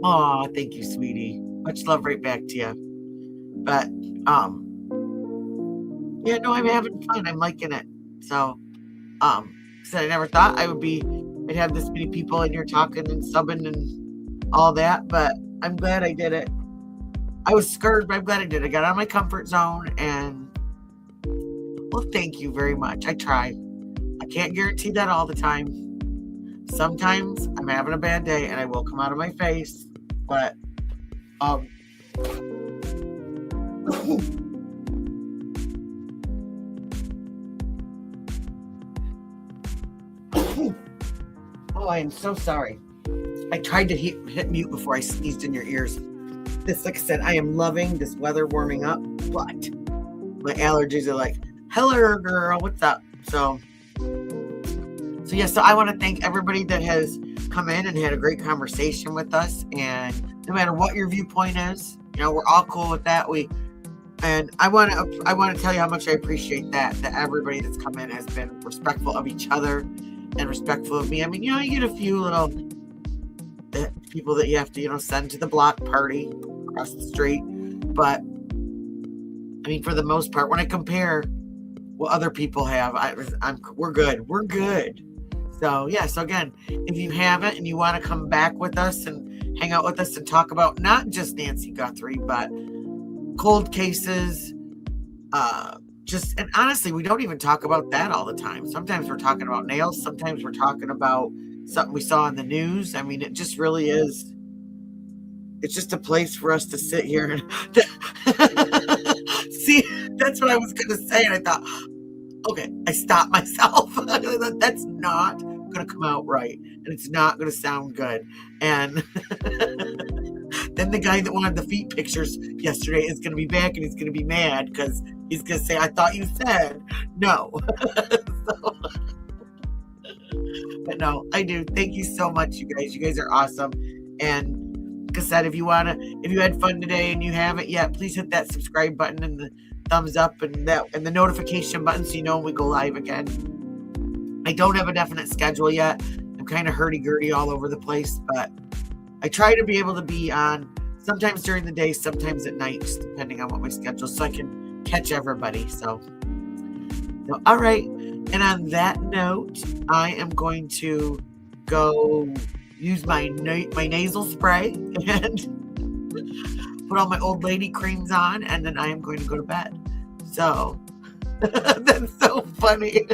Oh, thank you, sweetie. Much love right back to you. But yeah, no, I'm having fun. I'm liking it. So because I never thought I'd have this many people in here talking and subbing and all that, but I'm glad I did it. I was scared, but I'm glad I did it. I got out of my comfort zone, and well, thank you very much. I try. I can't guarantee that all the time. Sometimes I'm having a bad day and I will come out of my face, but oh, I am so sorry. I tried to hit mute before I sneezed in your ears. This, like I said, I am loving this weather warming up, but my allergies are like, hello, girl, what's up? So I want to thank everybody that has come in and had a great conversation with us. And no matter what your viewpoint is, we're all cool with that. And I want to tell you how much I appreciate that everybody that's come in has been respectful of each other and respectful of me. I mean, you get a few little people that you have to, send to the block party across the street. But I mean, for the most part, when I compare what other people have, we're good. We're good. So yeah. So again, if you haven't and you want to come back with us and hang out with us and talk about not just Nancy Guthrie, but cold cases, and honestly, we don't even talk about that all the time. Sometimes we're talking about nails. Sometimes we're talking about something we saw in the news. I mean, it just really is. It's just a place for us to sit here and see. That's what I was going to say. And I thought, okay, I stopped myself. That's not going to come out right. And it's not going to sound good. And then the guy that wanted the feet pictures yesterday is going to be back and he's going to be mad because he's going to say, I thought you said no. But no, I do. Thank you so much, you guys. You guys are awesome. And like I said, if you had fun today and you haven't yet, please hit that subscribe button and the thumbs up and the notification button so you know when we go live again. I don't have a definite schedule yet. I'm kind of hurdy-gurdy all over the place, but I try to be able to be on sometimes during the day, sometimes at night, just depending on what my schedule, so I can catch everybody. So all right. And on that note, I am going to go use my nasal spray and put all my old lady creams on, and then I am going to go to bed. So that's so funny.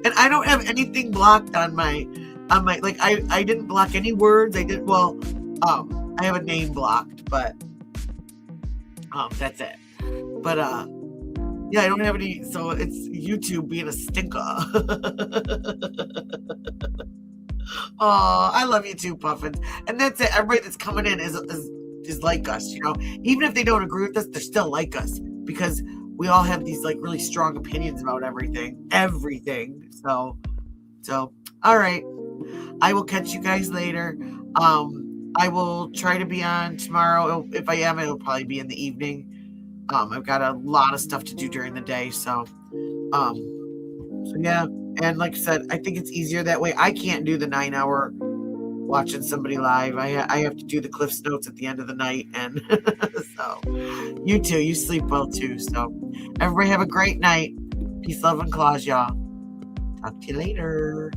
And I don't have anything blocked on my I didn't block any words. I have a name blocked, but that's it. But yeah, I don't have any, so it's YouTube being a stinker. Oh, I love you too, Puffins. And that's it. Everybody that's coming in is like us, Even if they don't agree with us, they're still like us because we all have these really strong opinions about everything. So all right. I will catch you guys later. I will try to be on tomorrow. If I am, it'll probably be in the evening. I've got a lot of stuff to do during the day. So yeah. And like I said, I think it's easier that way. I can't do the 9-hour watching somebody live. I have to do the Cliff's Notes at the end of the night. And so you too, you sleep well too. So everybody have a great night. Peace, love, and Clawz, y'all. Talk to you later.